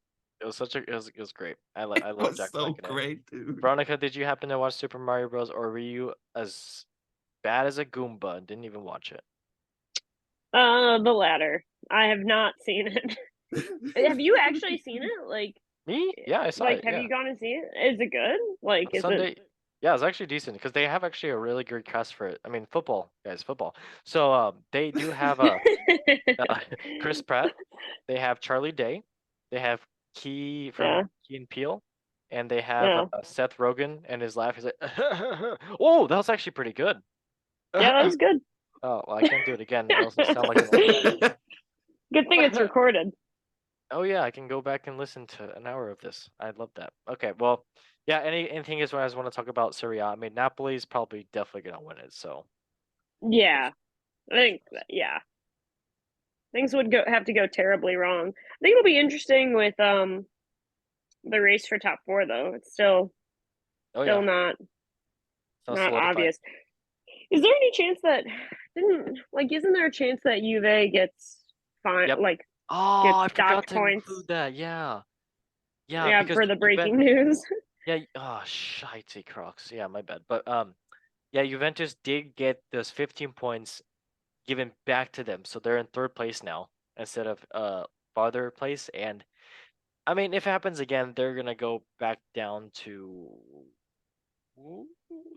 it was it was great. I love It was Jack so Black in it. great, dude. Veronica, did you happen to watch Super Mario Bros. Or were you as bad as a Goomba and didn't even watch it? The latter. I have not seen it. Have you actually seen it? Like Me? Yeah, I saw it. have Yeah. you gone and seen it? Is it good? Like, is Sunday. Yeah, it's actually decent because they have actually a really good cast for it. I mean, football, guys, football. So they do have it? Chris Pratt. They have Charlie Day. They have Key from Key and Peele, and they have Seth Rogen and his laugh. He's like, "Oh, that was actually pretty good." Yeah, that was good. Oh, well, I can't do it again. I also sound like an old man. Good thing it's recorded. Oh yeah, I can go back and listen to an hour of this. I'd love that. Okay, well, yeah. Anything is what I just want to talk about Serie A. I mean, Napoli's probably definitely gonna win it. So Yeah, I think things would have to go terribly wrong. I think it'll be interesting with the race for top 4 though. It's still not obvious. Is there any chance that isn't there a chance that Juve gets fine like I forgot to points? include that. Yeah, because for the breaking news. Yeah, shitey Crocs. Yeah, my bad. But yeah, Juventus did get those 15 points given back to them, so they're in 3rd place now instead of farther place. And I mean, if it happens again, they're gonna go back down to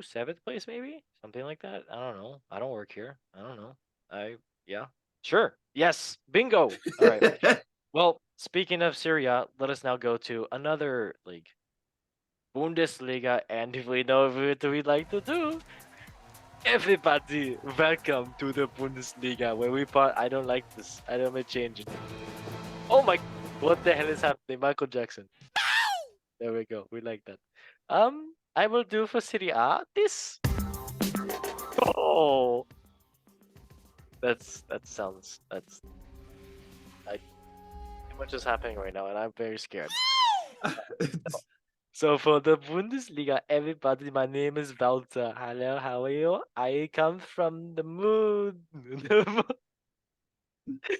7th place, maybe something like that. I don't know. I don't work here. I don't know. Sure. Yes, bingo. All right. Well, speaking of Serie A, let us now go to another league, Bundesliga, and if we know what we like to do. Everybody, welcome to the Bundesliga, where we thought I don't like this. I don't want to change it. Oh my, what the hell is happening? Michael Jackson. There we go. We like that. I will do for Serie A this. Oh, that's too much is happening right now, and I'm very scared. So for the Bundesliga, everybody, my name is Walter. Hello, how are you? I come from the moon.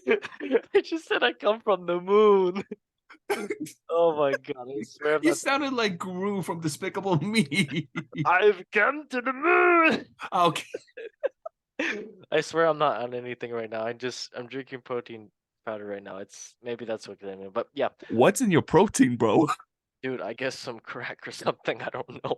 I just said I come from the moon. Oh my god, I swear. You sounded like Gru from Despicable Me. I've come to the moon. Okay. I swear I'm not on anything right now. I'm drinking protein powder right now. Maybe that's what I mean. But yeah, What's in your protein, bro? dude, I guess some crack or something. I don't know.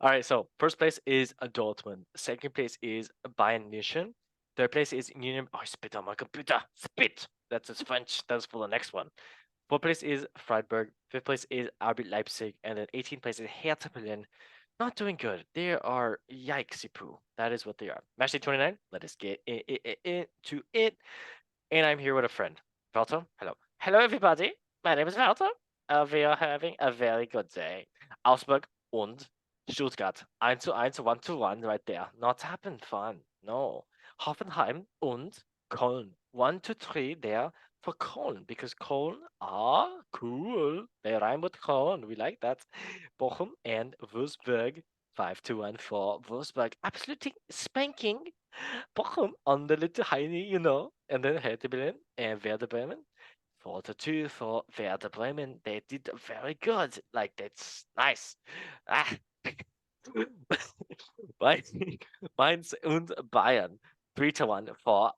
All right, so first place is Dortmund. Second place is Bayern Munich. Third place is Union. Oh, I spit on my computer. Spit. That's his French. That's for the next one. Fourth place is Freiburg. Fifth place is RB Leipzig. And then 18th place is Hertha Berlin. Not doing good. They are yikesy poo. That is what they are. Matchday 29. Let us get into it. And I'm here with a friend. Walter, hello. Hello, everybody. My name is Walter. We are having a very good day. Augsburg und Stuttgart. 1:1, 1:1 right there. Not having fun. No. Hoffenheim und Köln. 1-3 there for Köln because Köln are cool. They rhyme with Köln. We like that. Bochum and Wolfsburg. 5-1 for Wolfsburg. Absolutely spanking Bochum on the little hiney, and then Hertha Berlin and Werder Bremen. 4-2 for Werder Bremen. They did very good. Like, that's nice. Ah. Mainz und Bayern. 3-1 for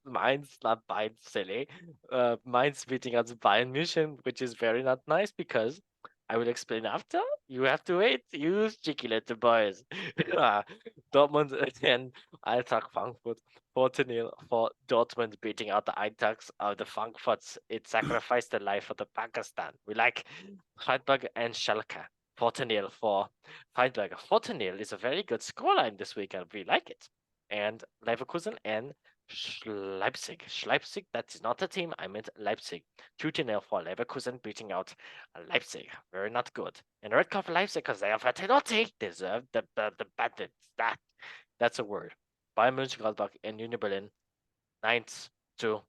Mainz, not Bayern, silly. Mainz beating out Bayern Munich, which is very not nice because I will explain after. You have to wait. You cheeky little boys. Dortmund and Eintracht Frankfurt 4-0 for Dortmund beating out the Eintracht of the Frankfurts. It sacrificed the life of the Pakistan. We like Freiburg and Schalke 4-0 for Freiburg. 4-0 is a very good scoreline this weekend. We like it. And Leverkusen and Leipzig. Leipzig, that is not a team. I meant Leipzig. 2-0 for Leverkusen beating out Leipzig. Very not good. And red card for Leipzig because they are very naughty. Deserve the bad. That's a word. Bayern Mönchengladbach and Union Berlin. 9-0.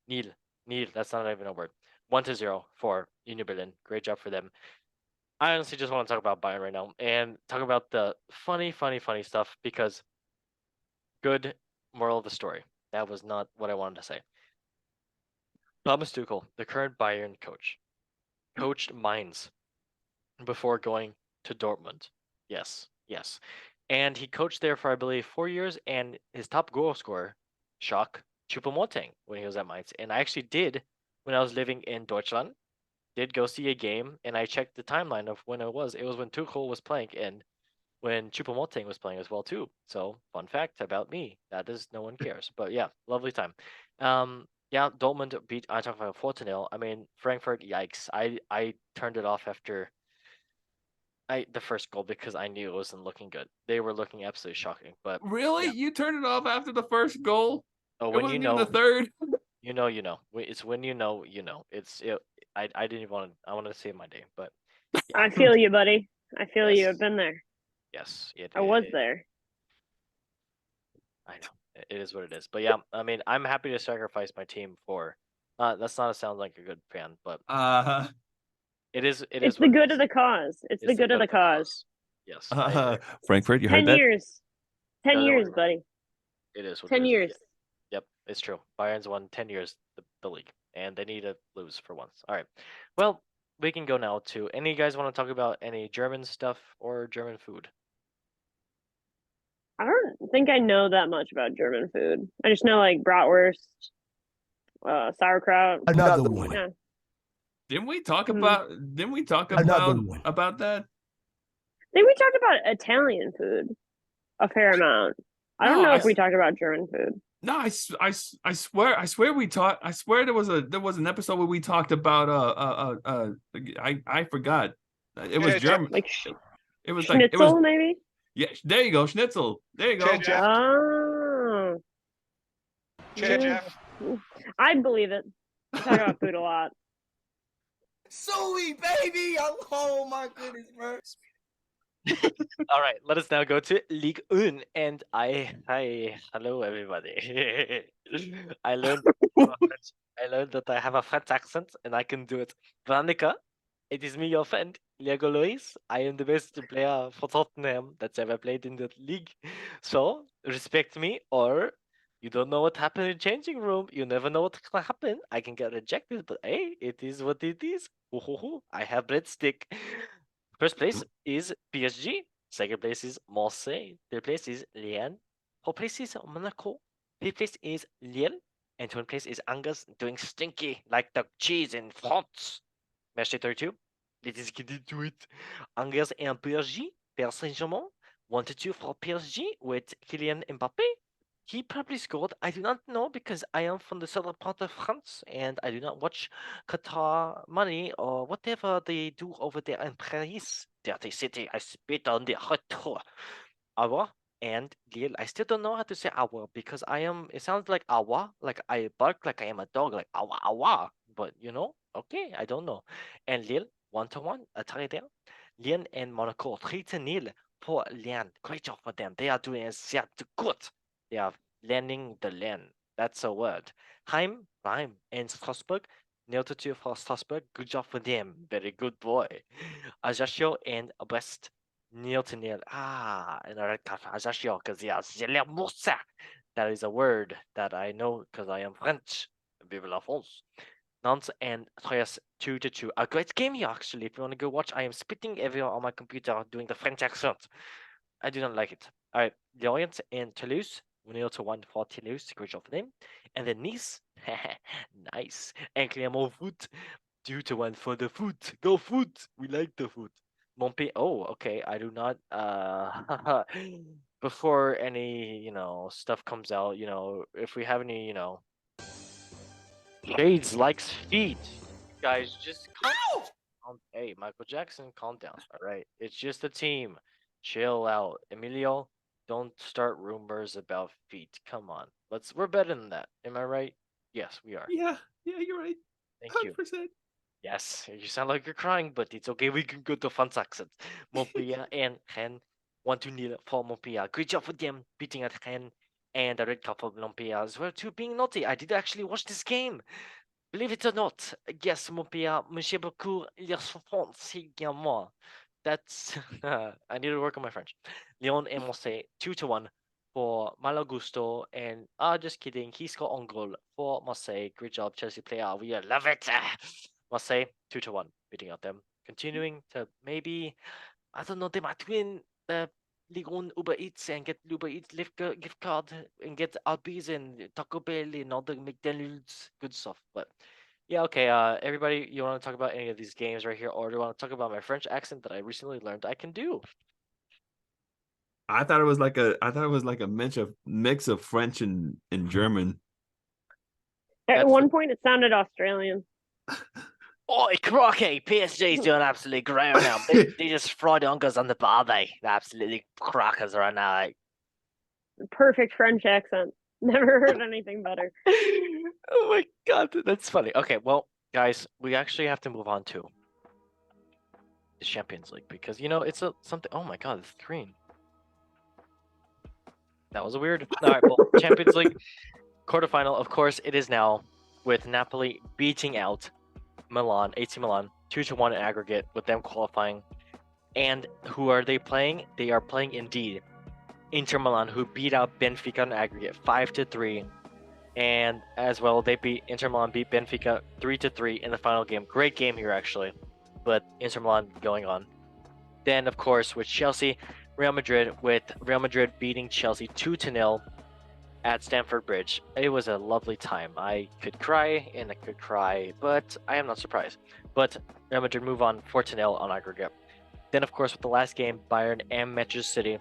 Nil. That's not even a word. 1-0 for Union Berlin. Great job for them. I honestly just want to talk about Bayern right now and talk about the funny stuff because good moral of the story. That was not what I wanted to say. Thomas Tuchel, the current Bayern coach, coached Mainz before going to Dortmund. Yes. And he coached there for, I believe, 4 years, and his top goal scorer, shock, Choupo-Moting, when he was at Mainz. And I actually did, when I was living in Deutschland, did go see a game, and I checked the timeline of when it was. It was when Tuchel was playing, and when Choupo-Moting was playing as well too. So fun fact about me, that is no one cares. But yeah, lovely time. Yeah, Dortmund beat Eintracht 4-0. I mean, Frankfurt, yikes. I turned it off after the first goal because I knew it wasn't looking good. They were looking absolutely shocking. But Really? yeah. You turned it off after the first goal? Oh, It when wasn't you even know, the third. you know. It's when you know. I didn't even want to. I wanted to save my day, but yeah. I feel you, buddy. I feel you. Yes. I've been there. Yes, I was there. I know. It is what it is. But yeah, I mean, I'm happy to sacrifice my team for. That's not sound like a good fan, but it is. It's the good of the cause. It's the good of the cause. Yes. Frankfurt, you 10 heard that? years. 10 No, years, no, buddy. It is what 10 it is. years. Yep, it's true. Bayern's won 10 years the league, and they need to lose for once. All right. Well, we can go now to. Any of you guys want to talk about any German stuff or German food? I don't think I know that much about German food. I just know like bratwurst, sauerkraut. Another one. Yeah. Didn't we talk about Another one. about that? I think we talked about Italian food a fair amount. I don't know if we talked about German food. No, I swear we talked. I swear there was an episode where we talked about I forgot. It was German. Like it was schnitzel, like it was maybe. yeah. There you go, schnitzel. There you go. Oh. Jeff. I believe it. We talk about food a lot. Suey, baby! Oh my goodness, bro. All right, let us now go to Ligue 1, and hello everybody. I learned that I have a French accent, and I can do it. Veronica, it is me, your friend, Diego Luis. I am the best player for Tottenham that's ever played in the league. So respect me, or you don't know what happened in changing room. You never know what's gonna happen. I can get rejected, but hey, it is what it is. I have breadstick. First place is PSG. Second place is Marseille. Third place is Lyon. Fourth place is Monaco. Fifth place is Lille. And 20th place is Angers doing stinky like the cheese in France. Match day 32. Let's get into it. Angers and PSG. Paris Saint-Germain. 1-2 for PSG with Kylian Mbappe. He probably scored. I do not know because I am from the southern part of France and I do not watch Qatar money or whatever they do over there in Paris. Dirty city. I spit on the retour. Our and Lille. I still don't know how to say our because I am. It sounds like awa, like I bark like I am a dog, like awa awa. But okay, I don't know. And Lille 1-1, a tie there. Lyon and Monaco 3-0 for Lyon. Great job for them. They are doing sehr good. They are landing the land. That's a word. Heim, and Strasbourg 0-2 for Strasbourg. Good job for them. Very good boy. Ajaccio and Brest 0-0. And a red card for Ajaccio because he has Moussa. That is a word that I know because I am French. Vive la France. Nantes and Troyes 2-2. A great game here, actually. If you want to go watch, I am spitting everywhere on my computer doing the French accent. I do not like it. All right, Lorient and Toulouse 0-1 for Toulouse. Great job for them. And then Nice, nice. And Clermont Foot 2-1 for the Foot. Go Foot! We like the Foot. Montpellier. Oh, okay. I do not. Before any stuff comes out, if we have any Shades likes feet. Guys, just calm. Hey, Michael Jackson, calm down. All right, it's just a team. Chill out, Emilio. Don't start rumors about feet. Come on, we're better than that. Am I right? Yes, we are. Yeah, you're right. Thank you. 100%. Yes, you sound like you're crying, but it's okay. We can go to French accent. Montpellier and Rennes 1-0 for Montpellier. Great job for them beating at Rennes. And a red card for Montpellier as well, too, being naughty. I did actually watch this game. Believe it or not, yes, Montpellier, Monsieur beaucoup, ils sont français également. That's, I need to work on my French. Lyon and Marseille, 2-1 for Malagusto. And, just kidding, he scored on goal for Marseille. Great job, Chelsea player. We love it. Marseille, 2-1, beating out them. Continuing to maybe, I don't know, they might win the Ligue 1 Uber Eats and get Uber Eats gift card and get Albies and Taco Bell and all the McDonald's good stuff. But yeah, okay. Everybody, you want to talk about any of these games right here, or do you want to talk about my French accent that I recently learned I can do? I thought it was like a mix of French and German. At one point, it sounded Australian. Oh, crocky! PSG's doing absolutely great right now. They just fried uncles on the bar. They're absolutely crackers right now. Like. Perfect French accent. Never heard anything better. Oh my god, that's funny. Okay, well, guys, we actually have to move on to the Champions League because it's something. Oh my god, the screen. That was weird. All right, well, Champions League quarterfinal. Of course, it is now with Napoli beating out AC Milan, 2-1 in aggregate with them qualifying. And who are they playing? They are playing indeed Inter Milan, who beat out Benfica in aggregate 5-3. And as well, Inter Milan beat Benfica 3-3 in the final game. Great game here, actually. But Inter Milan going on. Then, of course, with Chelsea, Real Madrid, with Real Madrid beating Chelsea 2-0 at Stamford Bridge. It was a lovely time. I could cry and I could cry, but I am not surprised. But Real Madrid move on 4-0 on aggregate. Then, of course, with the last game, Bayern and Manchester City,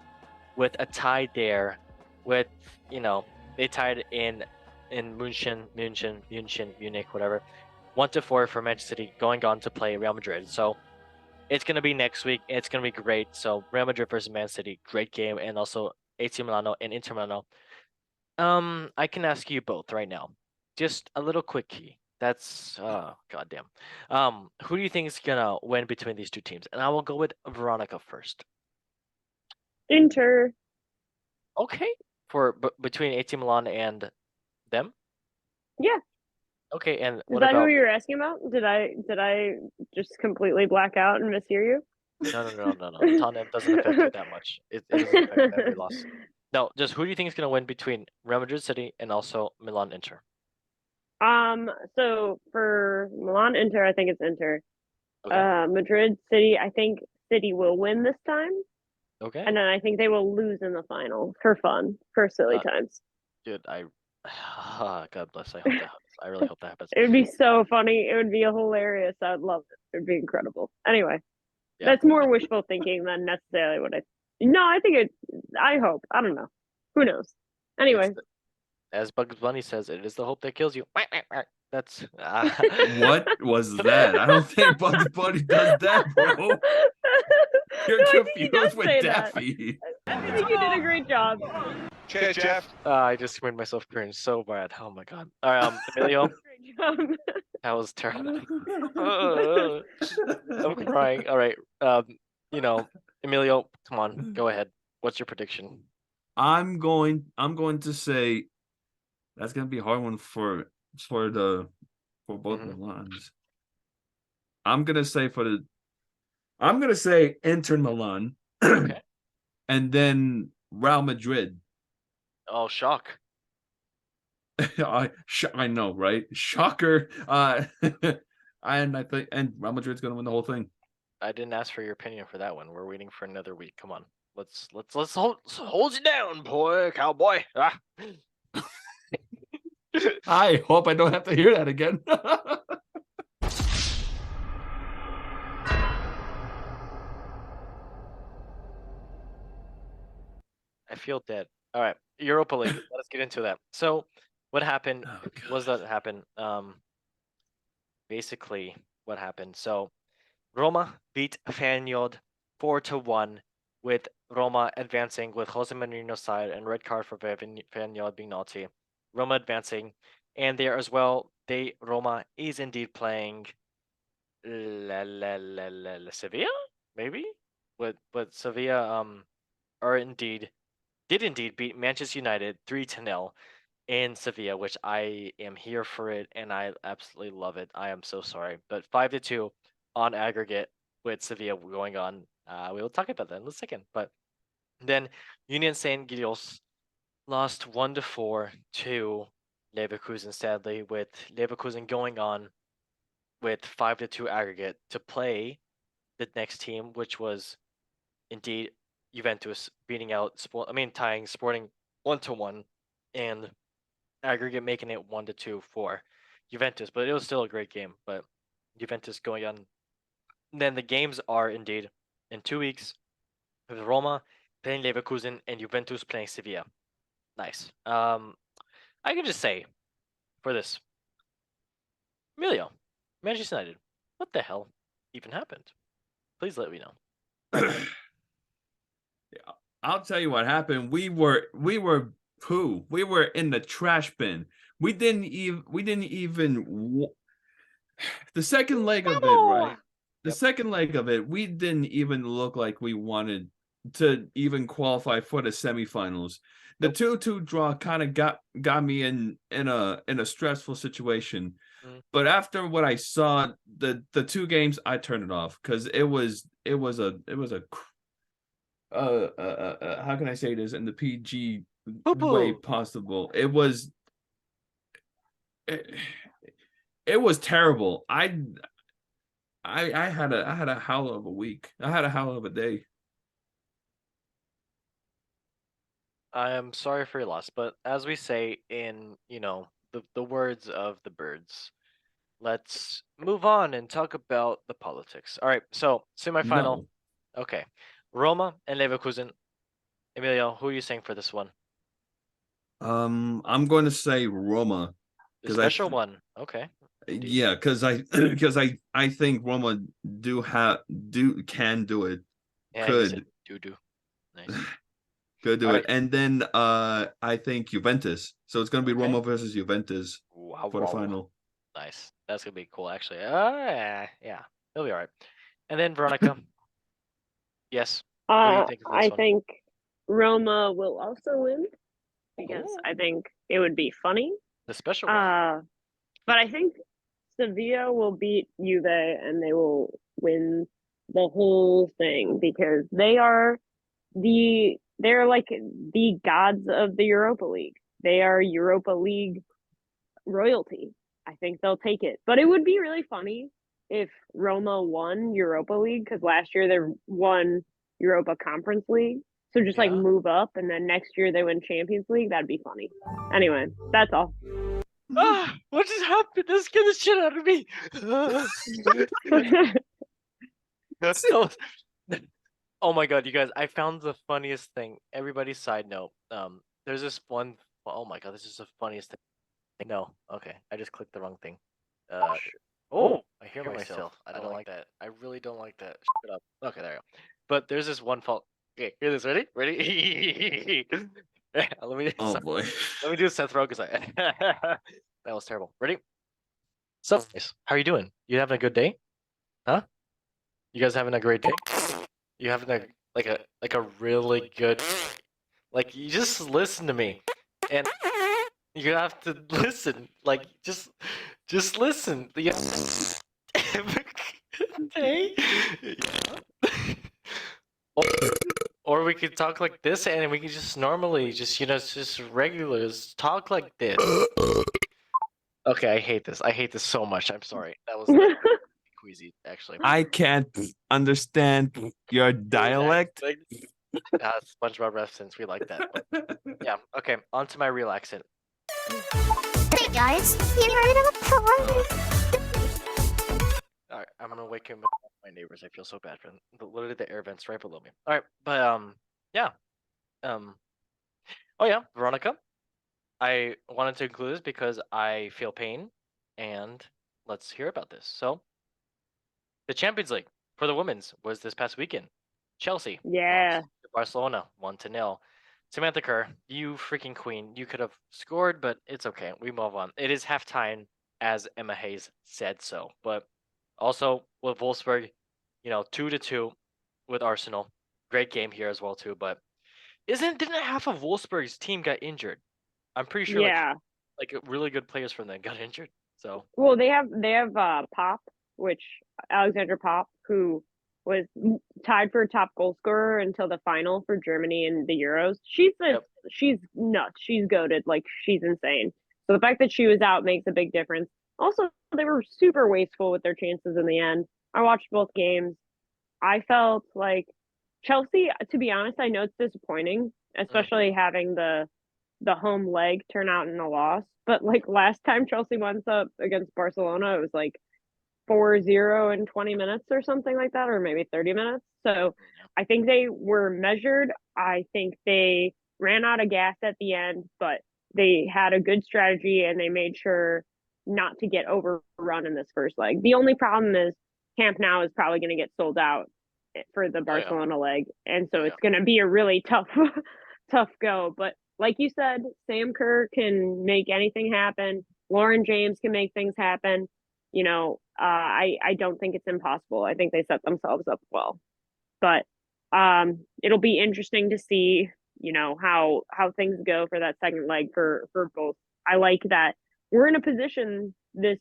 with a tie there, with they tied in Munich, whatever, 1-4 for Manchester City, going on to play Real Madrid. So it's gonna be next week. It's gonna be great. So Real Madrid versus Man City, great game, and also AC Milano and Inter Milano. I can ask you both right now. Just a little quickie. That's goddamn. Who do you think is gonna win between these two teams? And I will go with Veronica first. Inter. Okay. For between AC Milan and them? Yeah. Okay, and Is what that about who you were asking about? Did I just completely black out and mishear you? No. Tottenham doesn't affect you that much. It doesn't affect every loss. No, just who do you think is gonna win between Real Madrid City and also Milan Inter? So for Milan Inter, I think it's Inter. Okay. Madrid City, I think City will win this time. Okay. And then I think they will lose in the final for fun, for silly Uh, times. Dude, God bless. I hope that happens. I really hope that happens. It would be so funny. It would be hilarious. I would love it. It would be incredible. Anyway, Yeah. that's more wishful thinking than necessarily what I. No, I think it. I hope. I don't know. Who knows? Anyway, As Bugs Bunny says, it is the hope that kills you. That's What was that? I don't think Bugs Bunny does that, bro. You're No, I think he does confused with say that. Daffy. I think you did a great job. Cheers, Jeff. I just made myself cringe so bad. Oh my god. All right, Emilio, Great job. that was terrible. I'm crying. All right, Emilio, come on, go ahead. What's your prediction? I'm going to say that's gonna be a hard one for both Mhm. Milans. I'm gonna say Inter Milan Okay. and then Real Madrid. Oh, shock. I know, right? Shocker. And I think Real Madrid's gonna win the whole thing. I didn't ask for your opinion for that one. We're waiting for another week. Come on. Let's hold you down, boy, cowboy. Ah. I hope I don't have to hear that again. I feel dead. All right, Europa League. Let's get into that. So, what happened? Oh, Was that happen? Basically, what happened? So, Roma beat Feyenoord 4-1, with Roma advancing with Jose Mourinho's side and red card for Feyenoord being naughty. Roma advancing, and there as well. Roma is indeed playing Sevilla, maybe, with Sevilla are indeed did indeed beat Manchester United 3-0 in Sevilla, which I am here for it and I absolutely love it. I am so sorry, but 5-2 on aggregate with Sevilla going on. We will talk about that in a second. But then Union Saint Gilles lost 1-4 to Leverkusen, sadly, with Leverkusen going on with 5-2 aggregate to play the next team, which was indeed Juventus beating out tying Sporting 1-1 and aggregate making it 1-2 for Juventus, but it was still a great game. But Juventus going on. And then the games are indeed in 2 weeks with Roma playing Leverkusen and Juventus playing Sevilla. Nice. I can just say for this, Emilio, Manchester United, what the hell even happened? Please let me know. I'll tell you what happened. We were poo. We were in the trash bin. We didn't even the second leg of it, right? The second leg of it, we didn't even look like we wanted to even qualify for the semifinals. The 2-2 draw kind of got me in a stressful situation. But after what I saw, the 2 games, I turned it off because it was a how can I say this in the PG way possible? It was terrible. I had a howl of a week. I had a howl of a day. I am sorry for your loss, but as we say in, the words of the birds, let's move on and talk about the politics. All right, so semifinal. No. Okay. Roma and Leverkusen. Emilio, who are you saying for this one? I'm going to say Roma. The special one. Okay. Indeed. Yeah, because I think Roma can do it. Yeah, Could do. Nice. Could do All it. right. And then I think Juventus. So it's going to be Roma versus Juventus for the final. Nice. That's going to be cool, actually. Yeah. It'll be all right. And then Veronica. Yes. What do you think of this I one? think Roma will also win because I think it would be funny. The special one. But I think Sevilla will beat Juve and they will win the whole thing because they're like the gods of the Europa League. They are Europa League royalty. I think they'll take it. But it would be really funny if Roma won Europa League because last year they won Europa Conference League. So just like Yeah. move up, and then next year they win Champions League. That'd be funny. Anyway, that's all. Ah, what just happened? This scared the shit out of me. So, oh my god, you guys! I found the funniest thing. Everybody, side note. There's this one. Oh my god, this is the funniest thing. No, okay, I just clicked the wrong thing. Oh, I hear myself. I don't like that. I really don't like that. Shut up. Okay, there you go. But there's this one fault. Okay, hear this. Ready? Ready? Let me. Oh boy. Let me do Seth Rogen. That was terrible. Ready? So, guys, how are you doing? You having a good day? Huh? You guys having a great day? You having a like a really good, like, you just listen to me, and you have to listen. Like, just listen. You have a good day. Yeah. Or we could talk like this, and we could just normally just just regular talk like this. Okay, I hate this. I hate this so much. I'm sorry. That was queasy, actually. I can't understand your dialect. SpongeBob reference. We like that. But, yeah. Okay. On to my real accent. Hey guys, you heard of a All right. I'm gonna wake him up. My neighbors. I feel so bad for them. Literally the air vents right below me. All right. But yeah. Oh yeah, Veronica. I wanted to include this because I feel pain, and let's hear about this. So, the Champions League for the women's was this past weekend. Chelsea Yeah. lost to Barcelona 1-0. Samantha Kerr, you freaking queen. You could have scored, but it's okay. We move on. It is halftime, as Emma Hayes said so. But also with Wolfsburg, 2-2 with Arsenal. Great game here as well too. But didn't half of Wolfsburg's team get injured? I'm pretty sure Yeah. like really good players from them got injured. So Well, they have Pop, which Alexandra Pop, who was tied for top goal scorer until the final for Germany in the Euros. She's nuts. She's goated. Like, she's insane. So the fact that she was out makes a big difference. Also, they were super wasteful with their chances in the end. I watched both games. I felt like Chelsea, to be honest, I know it's disappointing, especially having the home leg turn out in a loss. But like last time Chelsea went up against Barcelona, it was like 4-0 in 20 minutes or something like that, or maybe 30 minutes. So I think they were measured. I think they ran out of gas at the end, but they had a good strategy and they made sure not to get overrun in this first leg. The only problem is Camp Nou is probably going to get sold out for the Barcelona leg. And so it's going to be a really tough go. But like you said, Sam Kerr can make anything happen. Lauren James can make things happen. I don't think it's impossible. I think they set themselves up well. But it'll be interesting to see, how things go for that second leg for both. I like that we're in a position this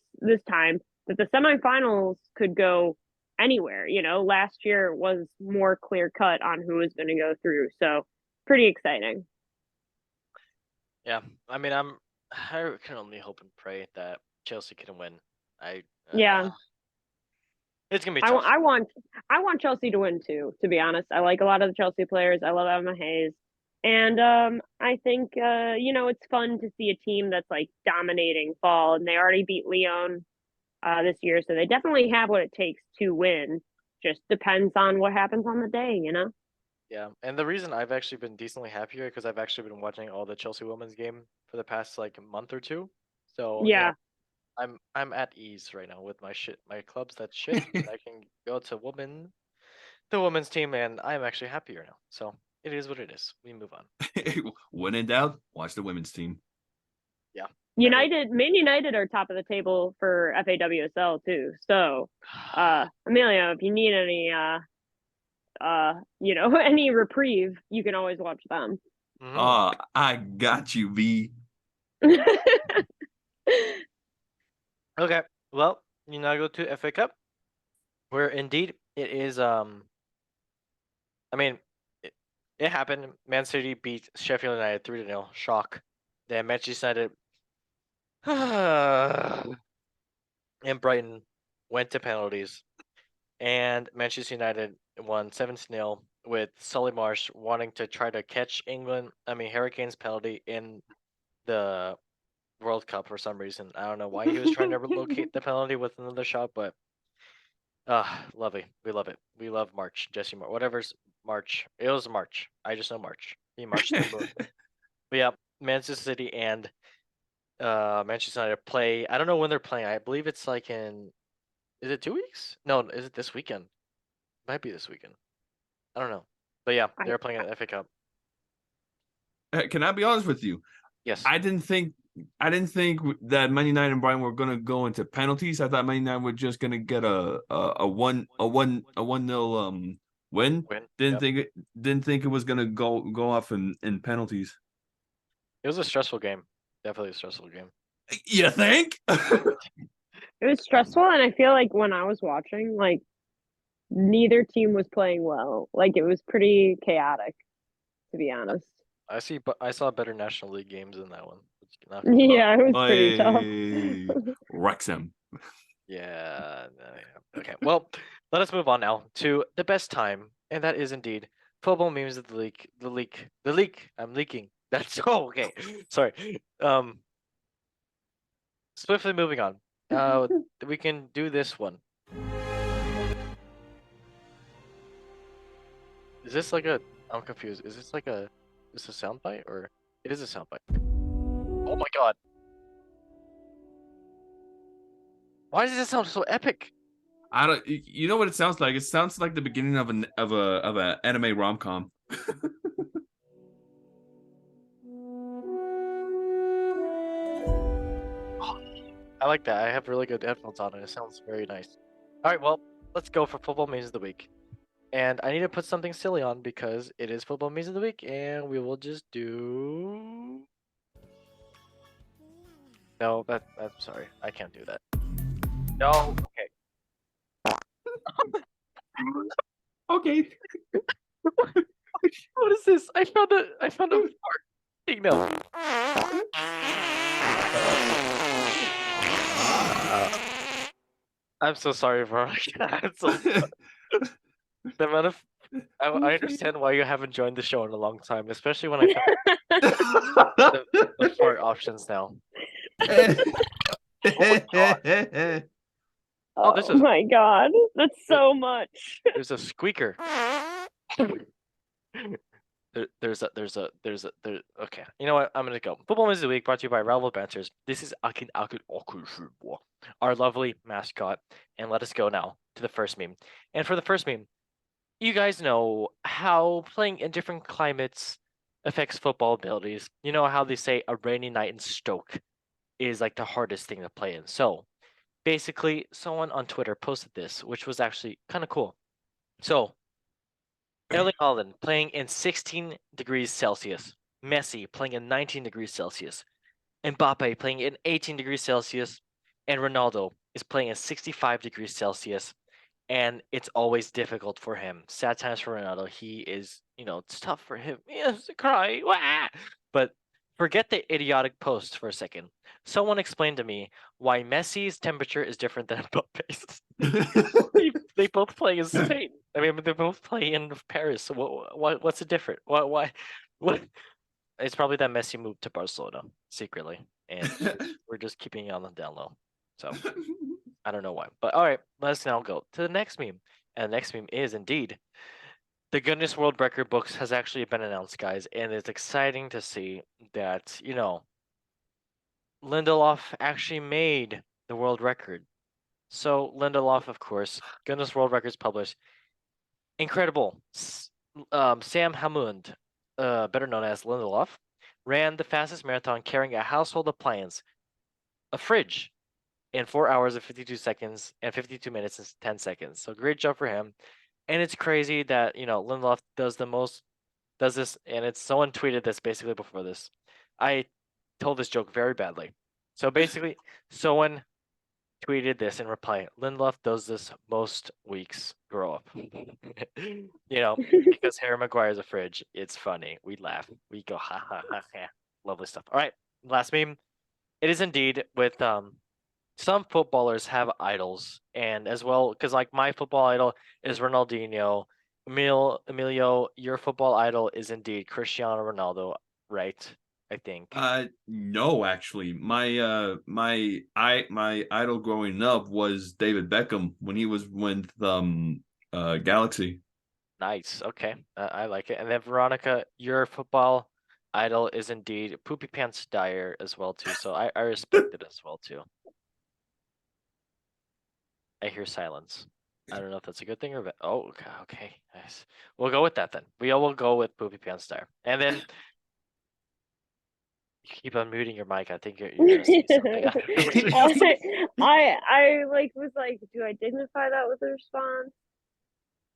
time that the semifinals could go anywhere. Last year was more clear cut on who was going to go through. So pretty exciting. yeah, I mean, I can only hope and pray that Chelsea can win. Yeah. It's gonna be tough. I want Chelsea to win too, to be honest. I like a lot of the Chelsea players. I love Emma Hayes. And I think it's fun to see a team that's like dominating fall, and they already beat Lyon this year, so they definitely have what it takes to win. Just depends on what happens on the day, Yeah, and the reason I've actually been decently happier because I've actually been watching all the Chelsea women's game for the past like month or two. So Yeah. I'm at ease right now with my clubs that shit. I can go to the women's team, and I'm actually happier now. So it is what it is. We move on. When in doubt, watch the women's team. Yeah. Man United are top of the table for FAWSL too. So Amelia, if you need any any reprieve, you can always watch them. I got you, V. Okay, well, you now go to FA Cup, where indeed it is. I mean, it happened. Man City beat Sheffield United 3-0. Shock. Then Manchester United and Brighton went to penalties, and Manchester United won 7-0 with Solly Marsh wanting to try to catch Hurricanes penalty in the World Cup for some reason. I don't know why he was trying to locate the penalty with another shot, but lovely. We love it. We love March, Jesse March. Whatever's March. It was March. I just know March. He marched the moon. But yeah, Manchester City and Manchester United play. I don't know when they're playing. I believe it's like in. Is it 2 weeks? No, is it this weekend? Might be this weekend. I don't know. But yeah, they're playing at the FA Cup. Can I be honest with you? Yes. I didn't think that Man United and Brian were gonna go into penalties. I thought Man United were just gonna get a 1-0 win. Didn't think it was gonna go off in penalties. It was a stressful game. Definitely a stressful game. You think? It was stressful, and I feel like when I was watching, like neither team was playing well. Like it was pretty chaotic, to be honest. I saw better National League games than that one. Yeah, it was pretty tough. Wrexham. Yeah. Okay. Well, let us move on now to the best time, and that is indeed football memes of the leak. The leak. I'm leaking. That's okay. Sorry. Swiftly moving on. We can do this one. Is this like a? I'm confused. Is this like a? Is this a soundbite or? It is a soundbite. Oh my god! Why does it sound so epic? I don't. You know what it sounds like? It sounds like the beginning of a anime rom-com. I like that. I have really good headphones on, and it sounds very nice. All right, well, let's go for football memes of the week. And I need to put something silly on because it is football memes of the week, and we will just do. No, I'm sorry. I can't do that. No. Okay. Okay. What is this? I found a fart signal. I'm so sorry for that. The amount of I understand why you haven't joined the show in a long time, especially when I found the fart options now. Oh my god, that's so much. There's a squeaker. There's a. Okay, you know what? I'm gonna go. Football News of the Week brought to you by Rival Banters. This is Akin our lovely mascot, and let us go now to the first meme. And for the first meme, you guys know how playing in different climates affects football abilities. You know how they say a rainy night in Stoke is like the hardest thing to play in. So basically, someone on Twitter posted this, which was actually kind of cool. So Erling Haaland playing in 16 degrees Celsius. Messi playing in 19 degrees Celsius. Mbappe playing in 18 degrees Celsius. And Ronaldo is playing in 65 degrees Celsius. And it's always difficult for him. Sad times for Ronaldo. He is, it's tough for him. He has to cry. Wah! But forget the idiotic post for a second. Someone explained to me why Messi's temperature is different than Mbappe's. They both play in Spain. I mean, they both play in Paris. So what's the difference? Why? It's probably that Messi moved to Barcelona secretly, and we're just keeping it on the down low. So I don't know why. But all right, let's now go to the next meme. And the next meme is indeed the Guinness World Record books has actually been announced, guys, and it's exciting to see that Lindelof actually made the world record. So Lindelof, of course, Guinness World Records published. Incredible. Sam Hammond, better known as Lindelof, ran the fastest marathon carrying a household appliance, a fridge, in 4 hours and 52 seconds and 52 minutes and 10 seconds. So great job for him. And it's crazy that, Lindelof does this, and it's someone tweeted this basically before this. I told this joke very badly. So basically, someone tweeted this in reply. Lindelof does this most weeks. Grow up. Because Harry Maguire's a fridge. It's funny. We laugh. We go ha ha ha ha. Lovely stuff. All right, last meme. It is indeed with some footballers have idols, and as well because like my football idol is Ronaldinho, Emilio, your football idol is indeed Cristiano Ronaldo, right? I think. No, actually, my idol growing up was David Beckham when he was with Galaxy. Nice. Okay, I like it. And then Veronica, your football idol is indeed Poopy Pants Dyer as well too. So I respect it as well too. I hear silence. I don't know if that's a good thing or bad. Oh, okay. Nice. We'll go with that then. We all will go with Poopy Pants Dyer. And then you keep unmuting your mic. I think you're gonna say something. I was like, do I dignify that with a response?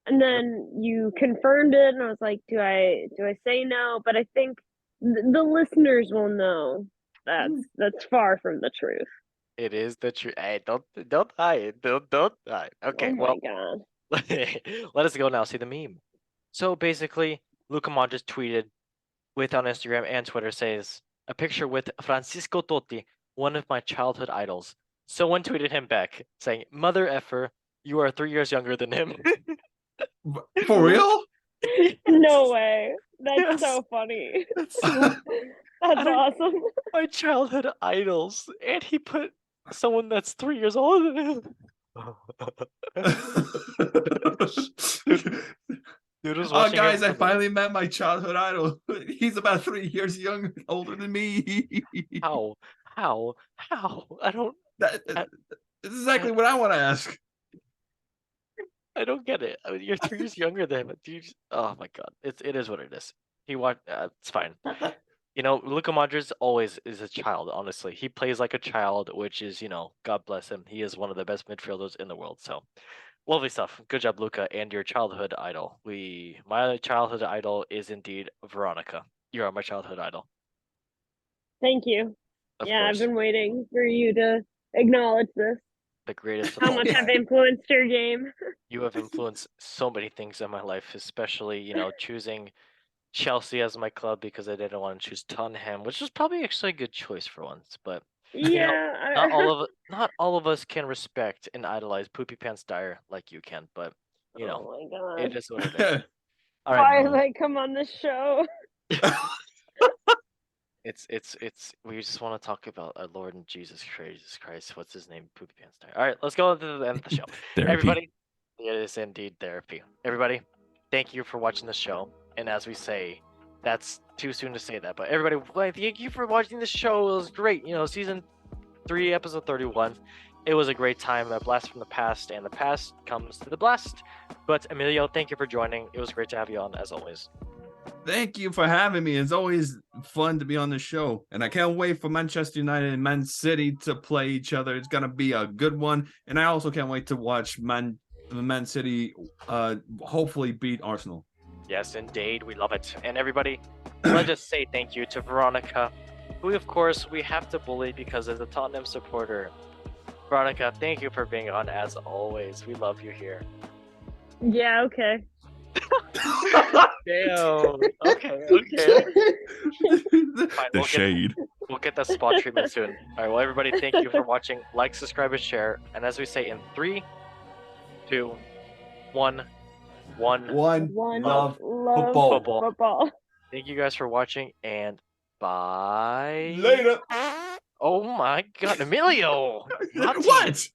And then you confirmed it, and I was like, do I say no? But I think the listeners will know that's far from the truth. It is the truth. Hey, don't hide. Don't hide. Okay, Oh my well, god. let us go now. See the meme. So basically, Luka Modric tweeted on Instagram and Twitter says a picture with Francisco Totti, one of my childhood idols. Someone tweeted him back saying, "Mother effer, you are 3 years younger than him." For real? No way. That's Yes. so funny. That's That's awesome. my childhood idols, and he put someone that's 3 years older than him. Dude was Oh, watching guys, I him- finally met my childhood idol. He's about 3 years older than me. How? I don't. That's exactly what I want to ask. I don't get it. I mean, you're 3 years younger than him. Dude, oh my god, it is what it is. He watched. It's fine. You know, Luka Modric always is a child. Honestly, he plays like a child, which is, God bless him. He is one of the best midfielders in the world. So, lovely stuff. Good job, Luka, and your childhood idol. My childhood idol is indeed Veronica. You are my childhood idol. Thank you. Of yeah, course, I've been waiting for you to acknowledge this. the greatest of How all much time. I've influenced your game. You have influenced so many things in my life, especially, choosing Chelsea as my club because I didn't want to choose Tottenham, which was probably actually a good choice for once. But Yeah. not all of us can respect and idolize Poopy Pants Dyer like you can. But Oh my god. it is what it is. All Why right, have I come on this show? it's we just want to talk about our Lord and Jesus Christ. What's his name? Poopy Pants Dyer. All right, let's go to the end of the show. Therapy. Everybody, it is indeed therapy. Everybody, thank you for watching the show. And as we say, that's too soon to say that. But everybody, thank you for watching the show. It was great. Season 3, episode 31. It was a great time, a blast from the past, and the past comes to the blast. But Emilio, thank you for joining. It was great to have you on, as always. Thank you for having me. It's always fun to be on the show. And I can't wait for Manchester United and Man City to play each other. It's going to be a good one. And I also can't wait to watch Man City hopefully beat Arsenal. Yes, indeed. We love it. And everybody, let's just say thank you to Veronica, who, of course, we have to bully because as a Tottenham supporter. Veronica, thank you for being on, as always. We love you here. Yeah, okay. Damn. Okay. Fine, The shade. We'll get that spot treatment soon. All right. Well, everybody, thank you for watching. Like, subscribe, and share. And as we say, in 3, 2, 1. One love football. football. Thank you guys for watching, and bye. Later. Oh my God, Emilio! Not What?